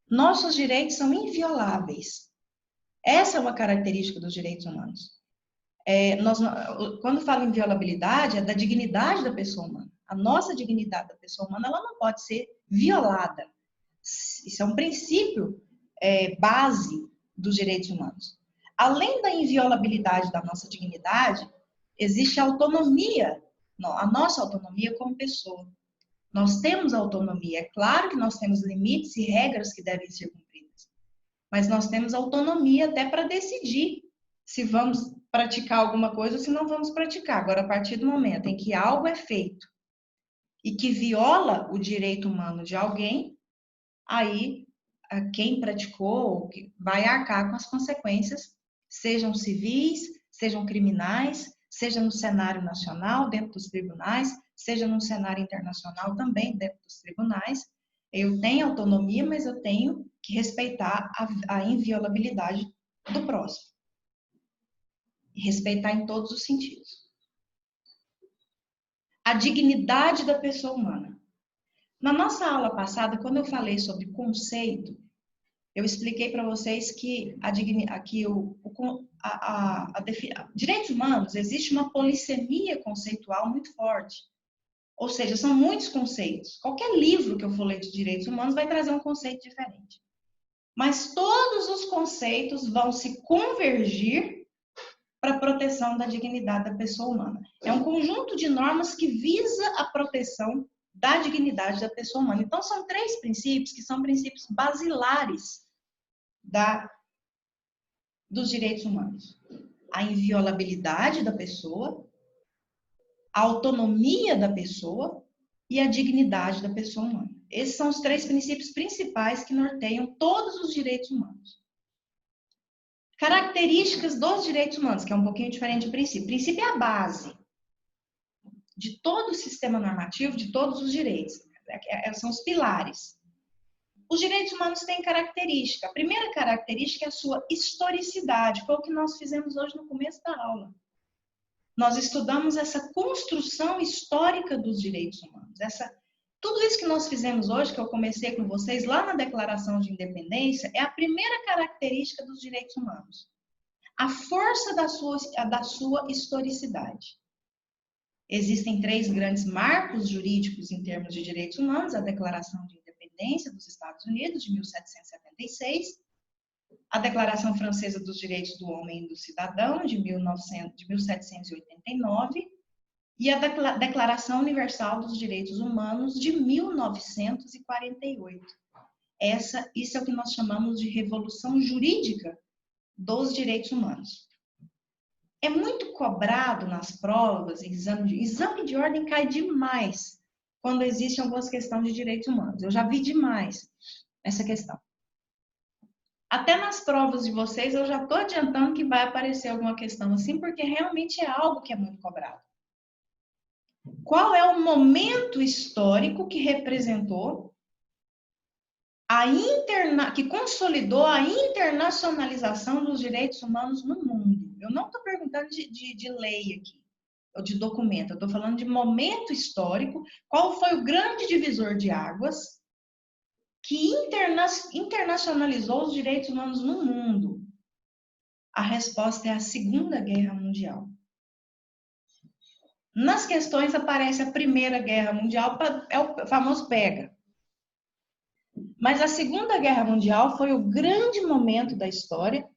A: Nossos direitos são invioláveis. Essa é uma característica dos direitos humanos. Quando falo em inviolabilidade, é da dignidade da pessoa humana. A nossa dignidade da pessoa humana, ela não pode ser violada. Isso é um princípio base dos direitos humanos. Além da inviolabilidade da nossa dignidade, existe a autonomia, a nossa autonomia como pessoa. Nós temos autonomia. É claro que nós temos limites e regras que devem ser cumpridas, mas nós temos autonomia até para decidir se vamos praticar alguma coisa ou se não vamos praticar. Agora, a partir do momento em que algo é feito e que viola o direito humano de alguém, aí quem praticou vai arcar com as consequências, sejam civis, sejam criminais, seja no cenário nacional, dentro dos tribunais, seja no cenário internacional também, dentro dos tribunais. Eu tenho autonomia, mas eu tenho que respeitar a inviolabilidade do próximo. E respeitar em todos os sentidos. A dignidade da pessoa humana. Na nossa aula passada, quando eu falei sobre conceito, eu expliquei para vocês que direitos humanos, existe uma polissemia conceitual muito forte. Ou seja, são muitos conceitos. Qualquer livro que eu for ler de direitos humanos vai trazer um conceito diferente. Mas todos os conceitos vão se convergir para a proteção da dignidade da pessoa humana. É um conjunto de normas que visa a proteção da dignidade da pessoa humana. Então, são 3 princípios que são princípios basilares dos direitos humanos. A inviolabilidade da pessoa, a autonomia da pessoa e a dignidade da pessoa humana. Esses são os 3 princípios principais que norteiam todos os direitos humanos. Características dos direitos humanos, que é um pouquinho diferente do princípio. O princípio é a base de todo o sistema normativo, de todos os direitos. São os pilares. Os direitos humanos têm característica. A primeira característica é a sua historicidade. Foi o que nós fizemos hoje no começo da aula. Nós estudamos essa construção histórica dos direitos humanos. Tudo isso que nós fizemos hoje, que eu comecei com vocês lá na Declaração de Independência, é a primeira característica dos direitos humanos. A força da sua historicidade. Existem 3 grandes marcos jurídicos em termos de direitos humanos: a Declaração de Independência dos Estados Unidos, de 1776, a Declaração Francesa dos Direitos do Homem e do Cidadão, de 1789, e a Declaração Universal dos Direitos Humanos, de 1948. Isso é o que nós chamamos de revolução jurídica dos direitos humanos. É muito cobrado nas provas, exame de ordem cai demais quando existe algumas questões de direitos humanos. Eu já vi demais essa questão. Até nas provas de vocês, eu já estou adiantando que vai aparecer alguma questão assim, porque realmente é algo que é muito cobrado. Qual é o momento histórico que representou que consolidou a internacionalização dos direitos humanos no mundo? Eu não estou perguntando de lei aqui, ou de documento, eu estou falando de momento histórico. Qual foi o grande divisor de águas que internacionalizou os direitos humanos no mundo? A resposta é a Segunda Guerra Mundial. Nas questões aparece a Primeira Guerra Mundial, é o famoso pega. Mas a Segunda Guerra Mundial foi o grande momento da história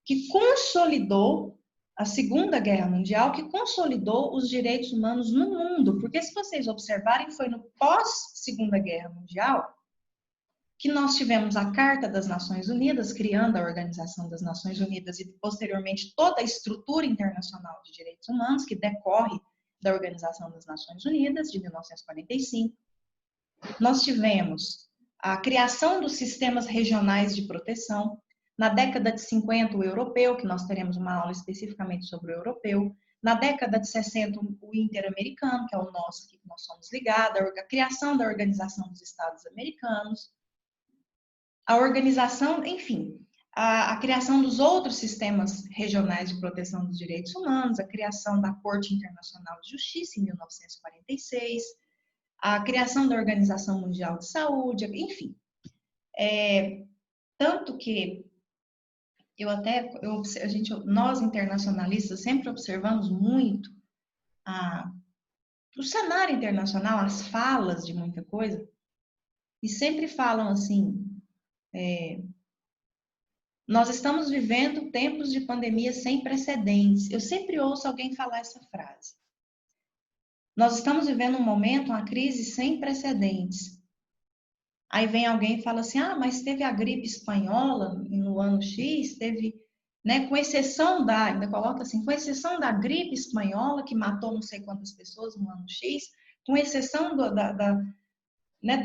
A: que consolidou a Segunda Guerra Mundial, que consolidou os direitos humanos no mundo. Porque se vocês observarem, foi no pós-Segunda Guerra Mundial que nós tivemos a Carta das Nações Unidas, criando a Organização das Nações Unidas e posteriormente toda a estrutura internacional de direitos humanos que decorre da Organização das Nações Unidas de 1945. Nós tivemos a criação dos sistemas regionais de proteção. Na década de 50, o europeu, que nós teremos uma aula especificamente sobre o europeu. Na década de 60, o interamericano, que é o nosso, que nós somos ligados. A criação da Organização dos Estados Americanos. A organização, enfim, a criação dos outros sistemas regionais de proteção dos direitos humanos, a criação da Corte Internacional de Justiça em 1946, a criação da Organização Mundial de Saúde, enfim. Tanto que nós internacionalistas sempre observamos muito o cenário internacional, as falas de muita coisa, e sempre falam assim, nós estamos vivendo tempos de pandemia sem precedentes. Eu sempre ouço alguém falar essa frase. Nós estamos vivendo um momento, uma crise sem precedentes. Aí vem alguém e fala assim, ah, mas teve a gripe espanhola no ano X, teve, né, com exceção da, ainda coloca assim, com exceção da gripe espanhola, que matou não sei quantas pessoas no ano X, com exceção né,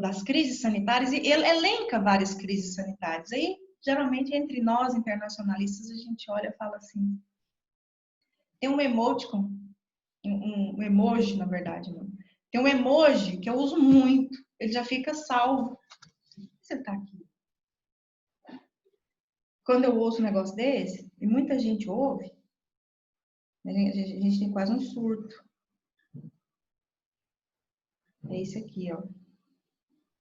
A: das crises sanitárias, e ele elenca várias crises sanitárias. Aí, geralmente, entre nós, internacionalistas, a gente olha e fala assim, tem um emoticon, um emoji, na verdade, não. Tem um emoji que eu uso muito, ele já fica salvo. Você tá aqui. Quando eu ouço um negócio desse, e muita gente ouve, a gente tem quase um surto. É esse aqui, ó.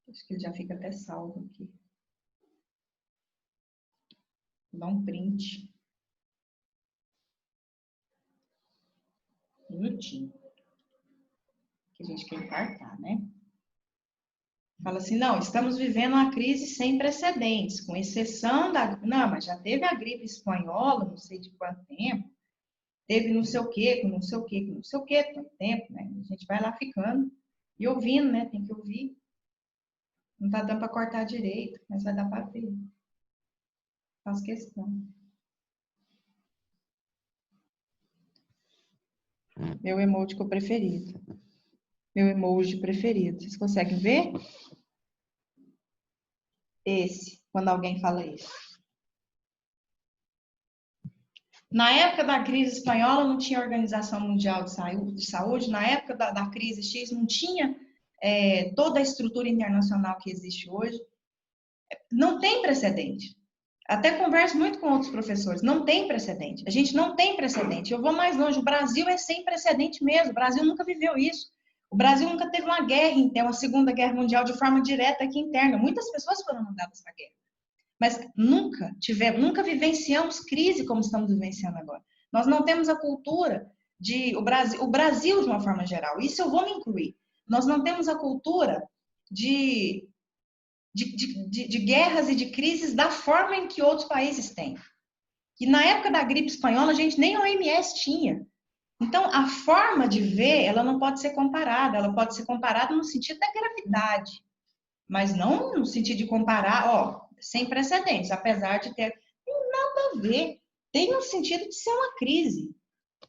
A: Acho que ele já fica até salvo aqui. Vou dar um print. Um minutinho. Que a gente quer infartar, né? Fala assim, não, estamos vivendo uma crise sem precedentes, com exceção da... Não, mas já teve a gripe espanhola, não sei de quanto tempo, teve não sei o quê, com não sei o quê, com não sei o quê, tanto tempo, né? A gente vai lá ficando e ouvindo, né? Tem que ouvir. Não tá dando para cortar direito, mas vai dar para ver. Faço questão. Meu emoji preferido. Meu emoji preferido. Vocês conseguem ver? Esse, quando alguém fala isso. Na época da crise espanhola não tinha Organização Mundial de Saúde, na época da crise X não tinha toda a estrutura internacional que existe hoje. Não tem precedente. Até converso muito com outros professores, não tem precedente. A gente não tem precedente. Eu vou mais longe, o Brasil é sem precedente mesmo, o Brasil nunca viveu isso. O Brasil nunca teve uma guerra, então, uma Segunda Guerra Mundial de forma direta aqui interna. Muitas pessoas foram mandadas para a guerra. Mas nunca vivenciamos crise como estamos vivenciando agora. Nós não temos a cultura o Brasil de uma forma geral. Isso eu vou me incluir. Nós não temos a cultura de guerras e de crises da forma em que outros países têm. E na época da gripe espanhola, a gente nem a OMS tinha. Então, a forma de ver, ela não pode ser comparada. Ela pode ser comparada no sentido da gravidade, mas não no sentido de comparar, ó, sem precedentes, apesar de ter nada a ver. Tem um sentido de ser uma crise,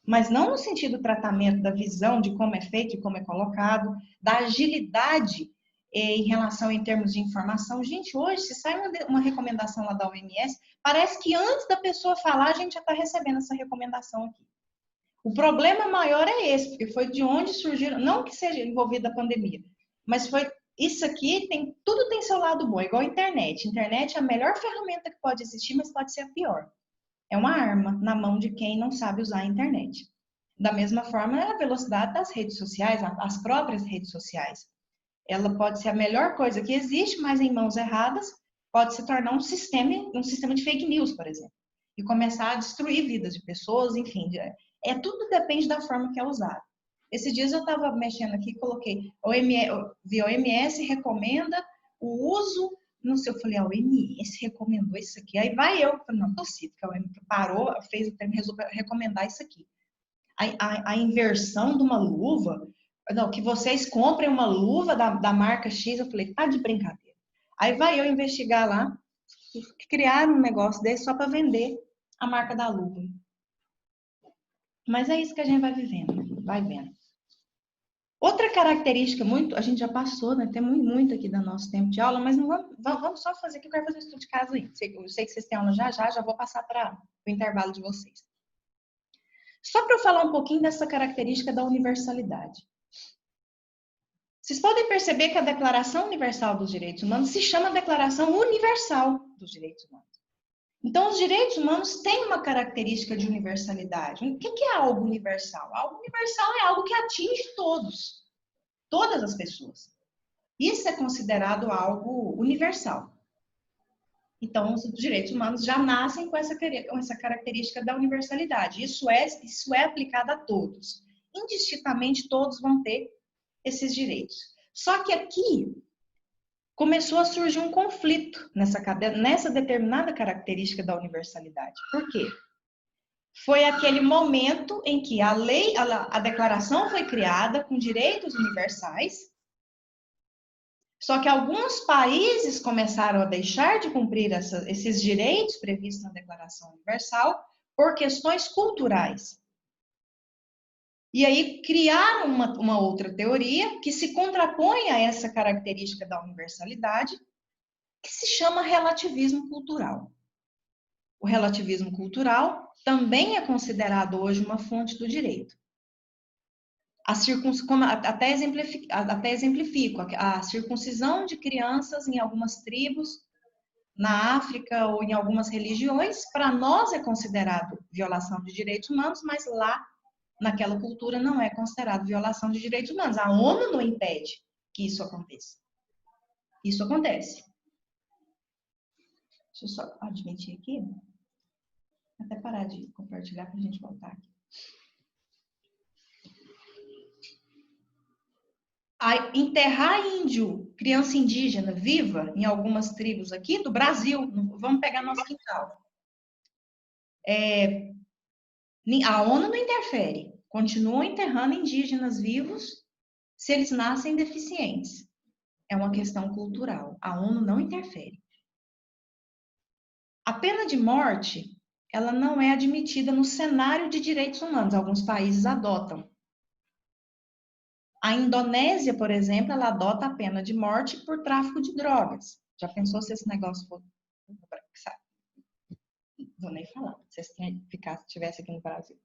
A: mas não no sentido do tratamento, da visão de como é feito e como é colocado, da agilidade em relação em termos de informação. Gente, hoje, se sai uma recomendação lá da OMS, parece que antes da pessoa falar, a gente já está recebendo essa recomendação aqui. O problema maior é esse, porque foi de onde surgiram, não que seja envolvida a pandemia, mas foi isso aqui, tudo tem seu lado bom, igual a internet. Internet é a melhor ferramenta que pode existir, mas pode ser a pior. É uma arma na mão de quem não sabe usar a internet. Da mesma forma, é a velocidade das redes sociais, as próprias redes sociais. Ela pode ser a melhor coisa que existe, mas em mãos erradas pode se tornar um sistema de fake news, por exemplo, e começar a destruir vidas de pessoas, enfim, tudo depende da forma que é usado. Esses dias eu estava mexendo aqui, coloquei, a OMS recomenda o uso, não sei, eu falei, a OMS recomendou isso aqui, aí vai eu, não, possível, que a OMS parou, fez o termo, resolveu recomendar isso aqui. A inversão de uma luva, não, que vocês comprem uma luva da marca X, eu falei, tá de brincadeira. Aí vai eu investigar lá, criar um negócio desse só para vender a marca da luva. Mas é isso que a gente vai vivendo, vai vendo. Outra característica a gente já passou, né? Tem muito aqui do nosso tempo de aula, mas não vamos só fazer aqui, eu quero fazer um estudo de caso aí. Eu sei que vocês têm aula já vou passar para o intervalo de vocês. Só para eu falar um pouquinho dessa característica da universalidade. Vocês podem perceber que a Declaração Universal dos Direitos Humanos se chama Declaração Universal dos Direitos Humanos. Então, os direitos humanos têm uma característica de universalidade. O que é algo universal? Algo universal é algo que atinge todos, todas as pessoas. Isso é considerado algo universal. Então, os direitos humanos já nascem com essa característica da universalidade. Isso é aplicado a todos. Indistintamente, todos vão ter esses direitos. Só que aqui começou a surgir um conflito nessa determinada característica da universalidade. Por quê? foi aquele momento em que a lei, a declaração foi criada com direitos universais, só que alguns países começaram a deixar de cumprir esses direitos previstos na Declaração Universal por questões culturais. E aí criaram uma outra teoria que se contrapõe a essa característica da universalidade, que se chama relativismo cultural. O relativismo cultural também é considerado hoje uma fonte do direito. Até exemplifico, a circuncisão de crianças em algumas tribos, na África ou em algumas religiões, para nós é considerado violação de direitos humanos, mas lá, naquela cultura, não é considerado violação de direitos humanos. A ONU não impede que isso aconteça. Isso acontece. Deixa eu só admitir aqui. Até parar de compartilhar para a gente voltar aqui. Enterrar índio, criança indígena viva em algumas tribos aqui do Brasil, vamos pegar nosso quintal. A ONU não interfere, continua enterrando indígenas vivos se eles nascem deficientes. É uma questão cultural, a ONU não interfere. A pena de morte, ela não é admitida no cenário de direitos humanos, alguns países adotam. A Indonésia, por exemplo, ela adota a pena de morte por tráfico de drogas. Já pensou se esse negócio for... Vou nem falar, se estivesse aqui no Brasil.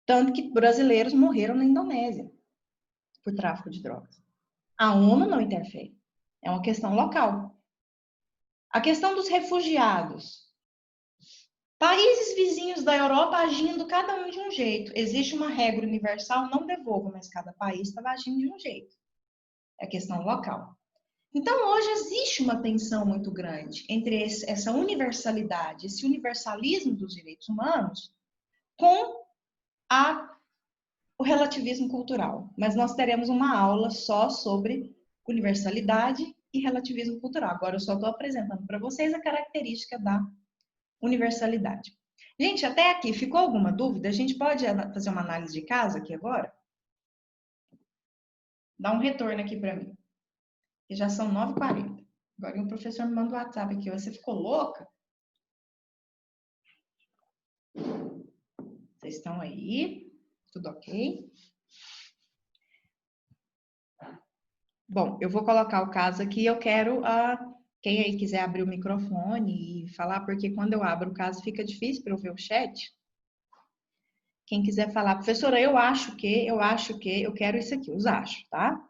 A: Tanto que brasileiros morreram na Indonésia por tráfico de drogas. A ONU não interfere. É uma questão local. A questão dos refugiados. Países vizinhos da Europa agindo cada um de um jeito. Existe uma regra universal, não devolva, mas cada país estava agindo de um jeito. É questão local. Então, hoje existe uma tensão muito grande entre essa universalidade, esse universalismo dos direitos humanos, com o relativismo cultural. Mas nós teremos uma aula só sobre universalidade e relativismo cultural. Agora eu só estou apresentando para vocês a característica da universalidade. Gente, até aqui, ficou alguma dúvida? A gente pode fazer uma análise de casa aqui agora? Dá um retorno aqui para mim. Que já são 9h40. Agora o professor me manda o WhatsApp aqui. Você ficou louca? Vocês estão aí? Tudo ok? Bom, eu vou colocar o caso aqui. Eu quero quem aí quiser abrir o microfone e falar, porque quando eu abro o caso fica difícil para eu ver o chat. Quem quiser falar, professora, eu acho que, eu quero isso aqui, os acho, tá?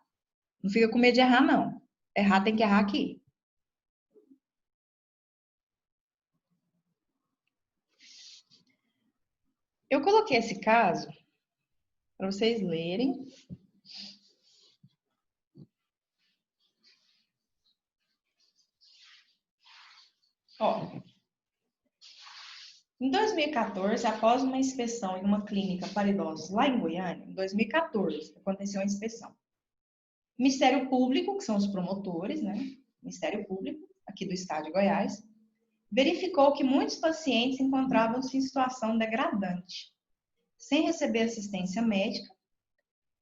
A: Não fica com medo de errar, não. Errar tem que errar aqui. Eu coloquei esse caso para vocês lerem. Ó, em 2014, após uma inspeção em uma clínica para idosos lá em Goiânia, em 2014, aconteceu a inspeção. O Ministério Público, que são os promotores, né? Ministério Público, aqui do Estado de Goiás, verificou que muitos pacientes encontravam-se em situação degradante, sem receber assistência médica,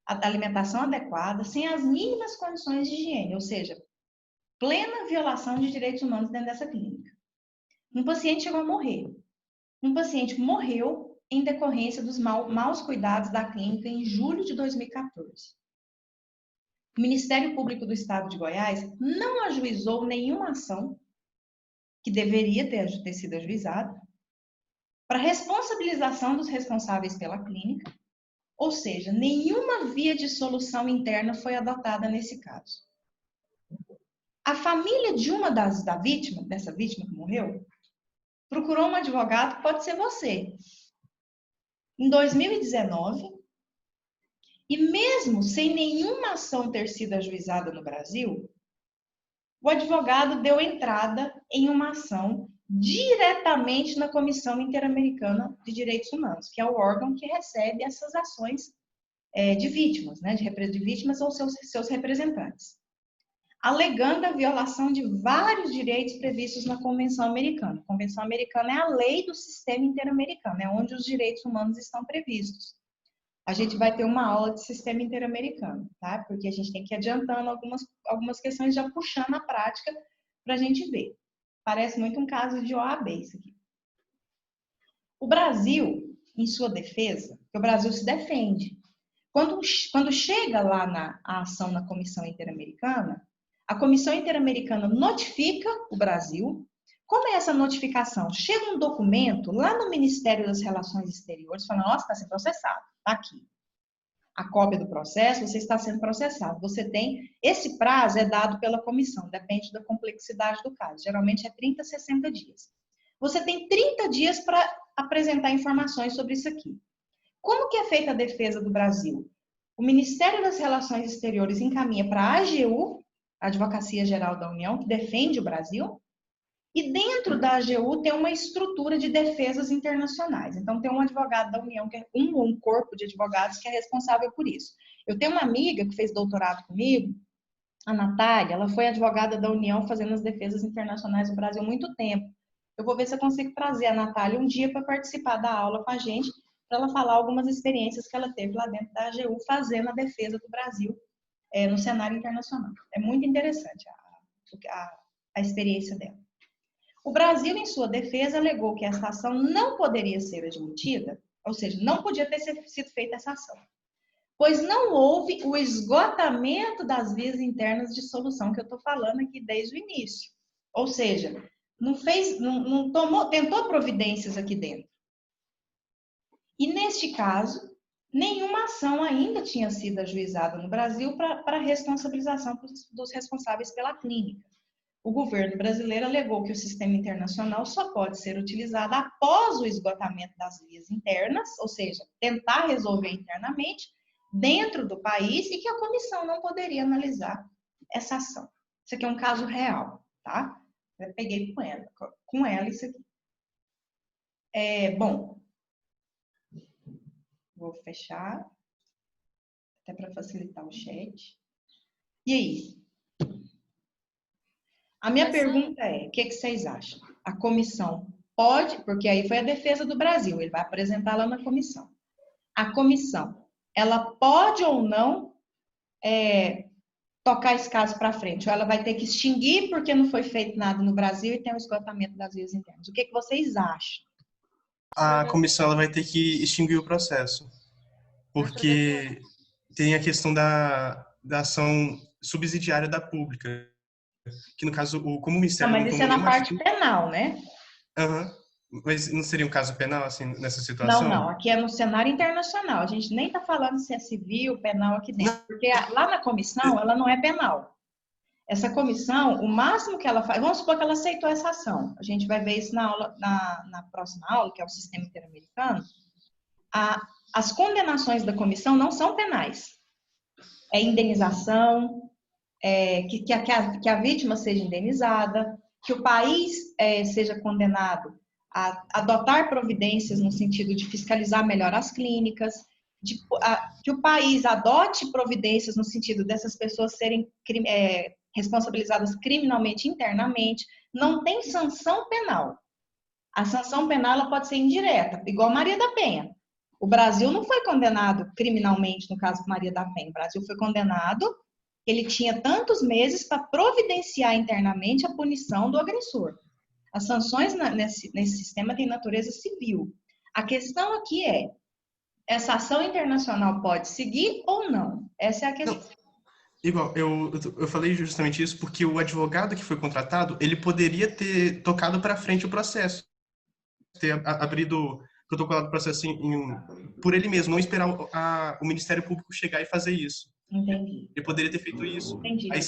A: alimentação adequada, sem as mínimas condições de higiene, ou seja, plena violação de direitos humanos dentro dessa clínica. Um paciente chegou a morrer. Um paciente morreu em decorrência dos maus cuidados da clínica em julho de 2014. O Ministério Público do Estado de Goiás não ajuizou nenhuma ação que deveria ter sido ajuizada para responsabilização dos responsáveis pela clínica, ou seja, nenhuma via de solução interna foi adotada nesse caso. A família de dessa vítima que morreu, procurou um advogado, que pode ser você, em 2019, e mesmo sem nenhuma ação ter sido ajuizada no Brasil, o advogado deu entrada em uma ação diretamente na Comissão Interamericana de Direitos Humanos, que é o órgão que recebe essas ações de vítimas, né, de vítimas ou seus representantes. alegando a violação de vários direitos previstos na Convenção Americana. A Convenção Americana é a lei do sistema interamericano, é onde os direitos humanos estão previstos. A gente vai ter uma aula de sistema interamericano, tá? Porque a gente tem que ir adiantando algumas questões, já puxando a prática para a gente ver. Parece muito um caso de OAB isso aqui. O Brasil, em sua defesa, porque o Brasil se defende. Quando chega lá na ação na Comissão Interamericana, a Comissão Interamericana notifica o Brasil. Como é essa notificação? Chega um documento lá no Ministério das Relações Exteriores, falando, nossa, está sendo processado, está aqui. A cópia do processo, você está sendo processado. Você tem, esse prazo é dado pela comissão, depende da complexidade do caso. Geralmente é 30 a 60 dias. Você tem 30 dias para apresentar informações sobre isso aqui. Como que é feita a defesa do Brasil? O Ministério das Relações Exteriores encaminha para a AGU, a Advocacia Geral da União, que defende o Brasil, e dentro da AGU tem uma estrutura de defesas internacionais. Então, tem um advogado da União, que é um corpo de advogados que é responsável por isso. Eu tenho uma amiga que fez doutorado comigo, a Natália, ela foi advogada da União fazendo as defesas internacionais no Brasil há muito tempo. Eu vou ver se eu consigo trazer a Natália um dia para participar da aula com a gente, para ela falar algumas experiências que ela teve lá dentro da AGU fazendo a defesa do Brasil no cenário internacional. É muito interessante a experiência dela. O Brasil, em sua defesa, alegou que essa ação não poderia ser admitida, ou seja, não podia ter sido feita essa ação, pois não houve o esgotamento das vias internas de solução que eu estou falando aqui desde o início. Ou seja, não tentou providências aqui dentro. E neste caso, nenhuma ação ainda tinha sido ajuizada no Brasil para responsabilização dos responsáveis pela clínica. O governo brasileiro alegou que o sistema internacional só pode ser utilizado após o esgotamento das vias internas, ou seja, tentar resolver internamente dentro do país, e que a comissão não poderia analisar essa ação. Isso aqui é um caso real, tá? Eu peguei com ela isso aqui. Bom, vou fechar, até para facilitar o chat. E aí? A minha pergunta é, o que vocês acham? A comissão pode, porque aí foi a defesa do Brasil, ele vai apresentar lá na comissão. A comissão, ela pode ou não tocar esse caso para frente? Ou ela vai ter que extinguir porque não foi feito nada no Brasil e tem um esgotamento das vias internas? O que vocês acham?
B: A comissão ela vai ter que extinguir o processo, porque tem a questão da ação subsidiária da pública, que no caso, como o Ministério
A: não, mas isso é na parte penal, né?
B: Mas não seria um caso penal, assim, nessa situação?
A: Não, aqui é no cenário internacional. A gente nem está falando se é civil, penal aqui dentro, porque lá na comissão ela não é penal. Essa comissão, o máximo que ela faz, vamos supor que ela aceitou essa ação. A gente vai ver isso na próxima aula, que é o sistema interamericano. As condenações da comissão não são penais. É indenização, que a vítima seja indenizada, que o país seja condenado a adotar providências no sentido de fiscalizar melhor as clínicas, que o país adote providências no sentido dessas pessoas serem responsabilizadas criminalmente internamente. Não tem sanção penal. A sanção penal ela pode ser indireta, igual Maria da Penha. O Brasil não foi condenado criminalmente no caso de Maria da Penha. O Brasil foi condenado, ele tinha tantos meses para providenciar internamente a punição do agressor. As sanções nesse sistema têm natureza civil. A questão aqui é, essa ação internacional pode seguir ou não? Essa é a questão.
B: Não. Igual, eu falei justamente isso porque o advogado que foi contratado, ele poderia ter tocado para frente o processo, ter abrido, protocolado o processo por ele mesmo, não esperar o Ministério Público chegar e fazer isso.
A: Entendi.
B: Ele poderia ter feito isso.
A: Entendi.
B: Aí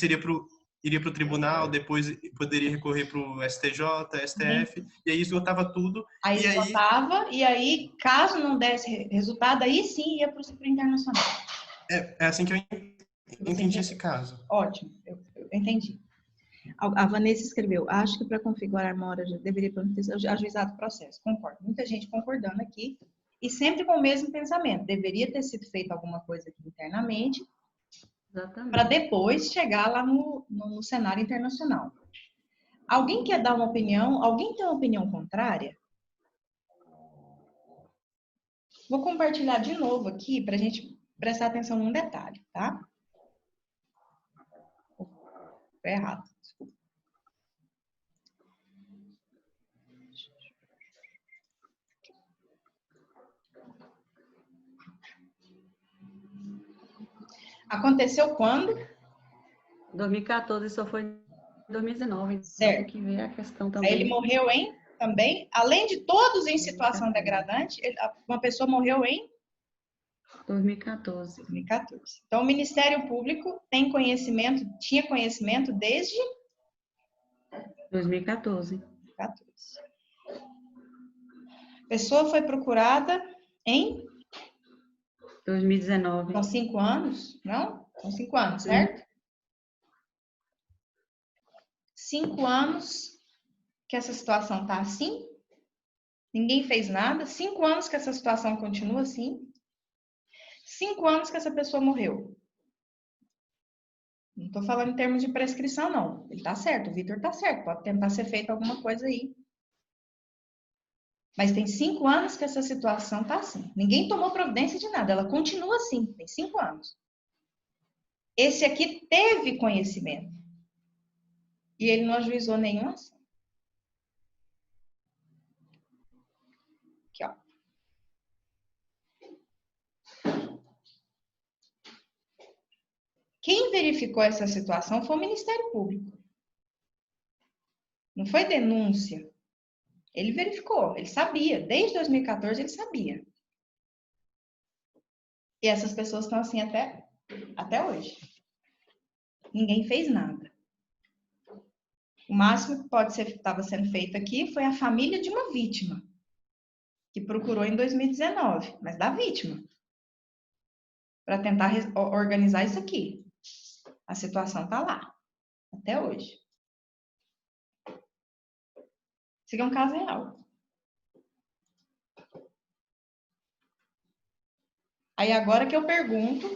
B: iria para o tribunal, depois poderia recorrer para o STJ, STF, e aí esgotava tudo.
A: Aí esgotava, e aí, caso não desse resultado, aí sim ia para o internacional.
B: É assim que eu entendi esse caso.
A: Ótimo, eu entendi. A Vanessa escreveu, acho que para configurar uma hora deveria ter ajuizado o processo. Concordo. Muita gente concordando aqui, e sempre com o mesmo pensamento. Deveria ter sido feita alguma coisa aqui internamente, para
C: Exatamente.
A: depois chegar lá no cenário internacional. Alguém quer dar uma opinião? Alguém tem uma opinião contrária? Vou compartilhar de novo aqui para a gente prestar atenção num detalhe, tá? Foi errado. Desculpa. Aconteceu quando?
C: 2014 só foi em 2019, então
A: Certo.
C: tem que ver a questão
A: Aí
C: também.
A: ele morreu em, também, além de todos em situação
C: 2014.
A: degradante, uma pessoa morreu em
C: 2014.
A: 2014. Então, o Ministério Público tem conhecimento, tinha conhecimento desde
C: 2014.
A: 2014. A pessoa foi procurada em
C: 2019.
A: São 5 anos? Não? São 5 anos, certo? 5 anos que essa situação tá assim? Ninguém fez nada? 5 anos que essa situação continua assim? 5 anos que essa pessoa morreu? Não estou falando em termos de prescrição, não. Ele tá certo, o Vitor tá certo. Pode tentar ser feito alguma coisa aí. Mas tem 5 anos que essa situação tá assim. Ninguém tomou providência de nada. Ela continua assim. Tem 5 anos. Esse aqui teve conhecimento. E ele não ajuizou nenhuma ação. Aqui, ó. Quem verificou essa situação foi o Ministério Público. Não foi denúncia. Ele verificou, ele sabia. Desde 2014 ele sabia. E essas pessoas estão assim até hoje. Ninguém fez nada. O máximo que pode ser estava sendo feito aqui foi a família de uma vítima, que procurou em 2019, mas da vítima, para tentar organizar isso aqui. A situação está lá, até hoje. Isso aqui é um caso real. Aí agora que eu pergunto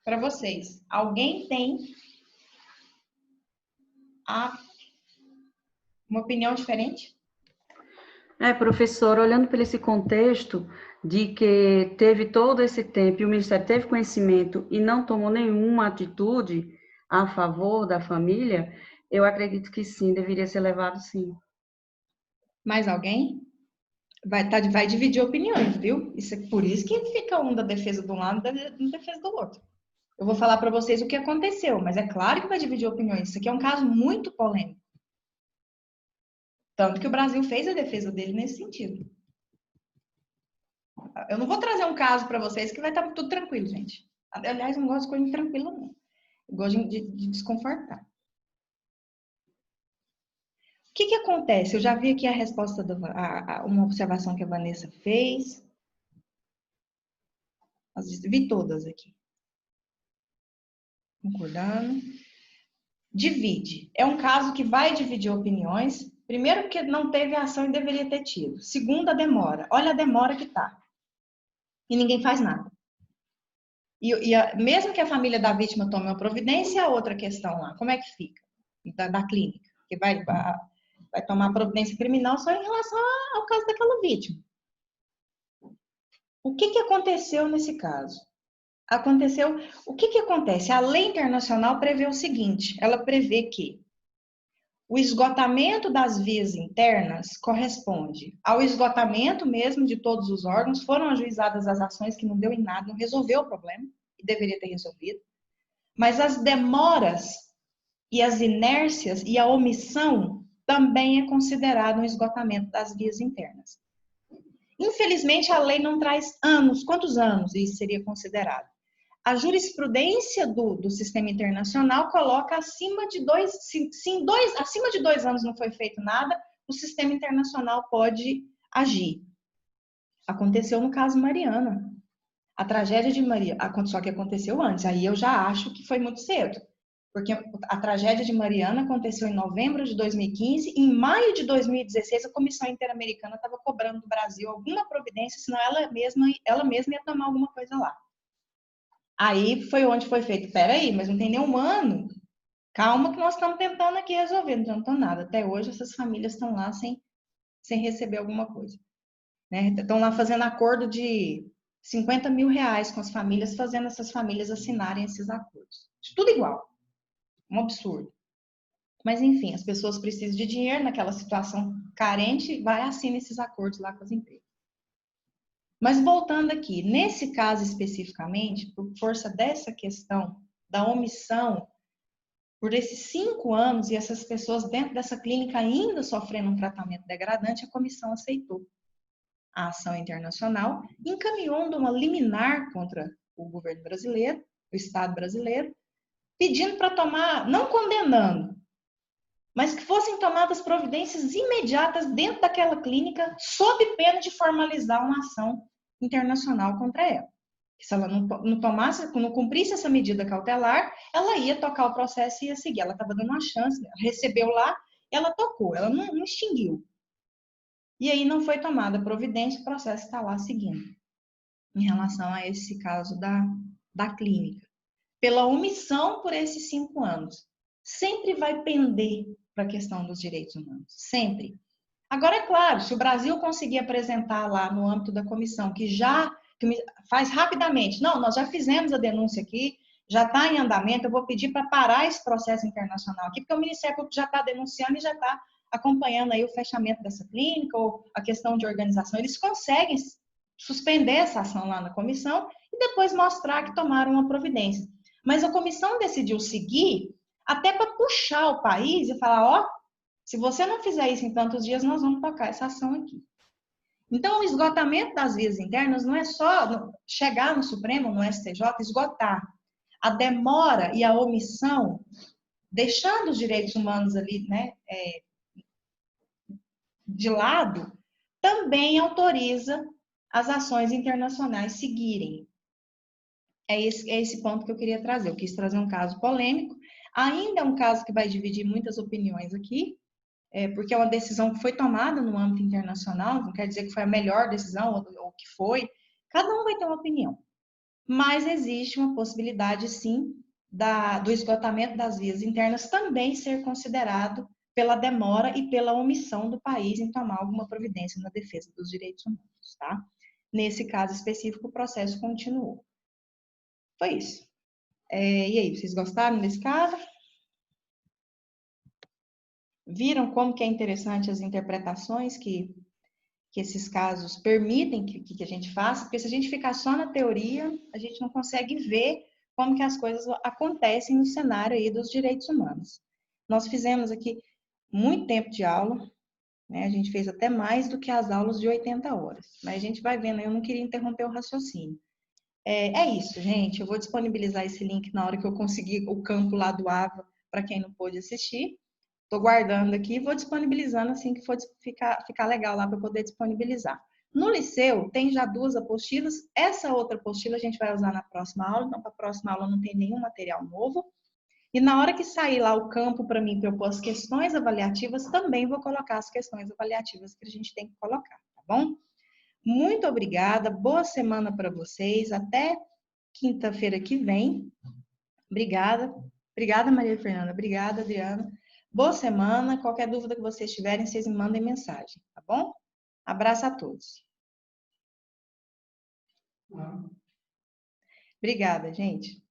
A: para vocês, alguém tem uma opinião diferente?
C: Professor, olhando por esse contexto de que teve todo esse tempo e o Ministério teve conhecimento e não tomou nenhuma atitude a favor da família, eu acredito que sim, deveria ser levado sim.
A: Mais alguém? Vai dividir opiniões, viu? Por isso que fica um da defesa de um lado e da defesa do outro. Eu vou falar para vocês o que aconteceu, mas é claro que vai dividir opiniões. Isso aqui é um caso muito polêmico. Tanto que o Brasil fez a defesa dele nesse sentido. Eu não vou trazer um caso para vocês que vai estar tudo tranquilo, gente. Aliás, eu não gosto de coisa tranquila, não. Eu gosto de desconfortar. O que acontece? Eu já vi aqui a resposta, uma observação que a Vanessa fez. Vi todas aqui. Concordando. Divide. É um caso que vai dividir opiniões. Primeiro, porque não teve ação e deveria ter tido. Segundo, a demora. Olha a demora que tá. E ninguém faz nada. Mesmo que a família da vítima tome uma providência, a outra questão lá, como é que fica? Da clínica, que vai tomar providência criminal só em relação ao caso daquela vítima. O que aconteceu nesse caso? O que acontece? A lei internacional prevê o seguinte, ela prevê que o esgotamento das vias internas corresponde ao esgotamento mesmo de todos os órgãos, foram ajuizadas as ações que não deu em nada, não resolveu o problema, e deveria ter resolvido, mas as demoras e as inércias e a omissão também é considerado um esgotamento das vias internas. Infelizmente, a lei não traz anos, quantos anos isso seria considerado? A jurisprudência do sistema internacional coloca acima de 2 anos não foi feito nada, o sistema internacional pode agir. Aconteceu no caso Mariana. A tragédia de Mariana, só que aconteceu antes, aí eu já acho que foi muito cedo. Porque a tragédia de Mariana aconteceu em novembro de 2015, e em maio de 2016 a Comissão Interamericana estava cobrando do Brasil alguma providência, senão ela mesma ia tomar alguma coisa lá. Aí foi onde foi feito, peraí, mas não tem nenhum ano. Calma que nós estamos tentando aqui resolver, não adiantou nada. Até hoje essas famílias estão lá sem receber alguma coisa. Né? Estão lá fazendo acordo de 50 mil reais com as famílias, fazendo essas famílias assinarem esses acordos. Tudo igual. Um absurdo. Mas, enfim, as pessoas precisam de dinheiro naquela situação carente, vai e assina esses acordos lá com as empresas. Mas voltando aqui, nesse caso especificamente, por força dessa questão da omissão, por esses 5 anos e essas pessoas dentro dessa clínica ainda sofrendo um tratamento degradante, a comissão aceitou a ação internacional, encaminhando uma liminar contra o governo brasileiro, o Estado brasileiro, pedindo para tomar, não condenando, mas que fossem tomadas providências imediatas dentro daquela clínica, sob pena de formalizar uma ação internacional contra ela. Se ela não tomasse, não cumprisse essa medida cautelar, ela ia tocar o processo e ia seguir. Ela estava dando uma chance, recebeu lá, ela tocou, ela não extinguiu. E aí não foi tomada providência, o processo está lá seguindo, em relação a esse caso da clínica. Pela omissão por esses 5 anos. Sempre vai pender para a questão dos direitos humanos, sempre. Agora, é claro, se o Brasil conseguir apresentar lá no âmbito da comissão, que faz rapidamente, não, nós já fizemos a denúncia aqui, já está em andamento, eu vou pedir para parar esse processo internacional aqui, porque o Ministério Público já está denunciando e já está acompanhando aí o fechamento dessa clínica ou a questão de organização. Eles conseguem suspender essa ação lá na comissão e depois mostrar que tomaram uma providência. Mas a comissão decidiu seguir até para puxar o país e falar, ó, se você não fizer isso em tantos dias, nós vamos tocar essa ação aqui. Então, o esgotamento das vias internas não é só chegar no Supremo, no STJ, esgotar. A demora e a omissão, deixando os direitos humanos ali, né, de lado, também autoriza as ações internacionais seguirem. É esse ponto que eu queria trazer. Eu quis trazer um caso polêmico. Ainda é um caso que vai dividir muitas opiniões aqui, porque é uma decisão que foi tomada no âmbito internacional, não quer dizer que foi a melhor decisão ou que foi. Cada um vai ter uma opinião. Mas existe uma possibilidade, sim, do esgotamento das vias internas também ser considerado pela demora e pela omissão do país em tomar alguma providência na defesa dos direitos humanos, tá? Nesse caso específico, o processo continuou. Foi isso. E aí, vocês gostaram desse caso? Viram como que é interessante as interpretações que esses casos permitem que a gente faça? Porque se a gente ficar só na teoria, a gente não consegue ver como que as coisas acontecem no cenário aí dos direitos humanos. Nós fizemos aqui muito tempo de aula, né? A gente fez até mais do que as aulas de 80 horas. Mas a gente vai vendo, eu não queria interromper o raciocínio. É isso, gente. Eu vou disponibilizar esse link na hora que eu conseguir o campo lá do AVA para quem não pôde assistir. Estou guardando aqui e vou disponibilizando assim que for ficar legal lá para poder disponibilizar. No Liceu, tem já 2 apostilas. Essa outra apostila a gente vai usar na próxima aula. Então, para a próxima aula não tem nenhum material novo. E na hora que sair lá o campo para mim, para eu pôr as questões avaliativas, também vou colocar as questões avaliativas que a gente tem que colocar, tá bom? Muito obrigada, boa semana para vocês, até quinta-feira que vem. Obrigada. Obrigada, Maria Fernanda. Obrigada, Adriana. Boa semana. Qualquer dúvida que vocês tiverem, vocês me mandem mensagem, tá bom? Abraço a todos. Obrigada, gente.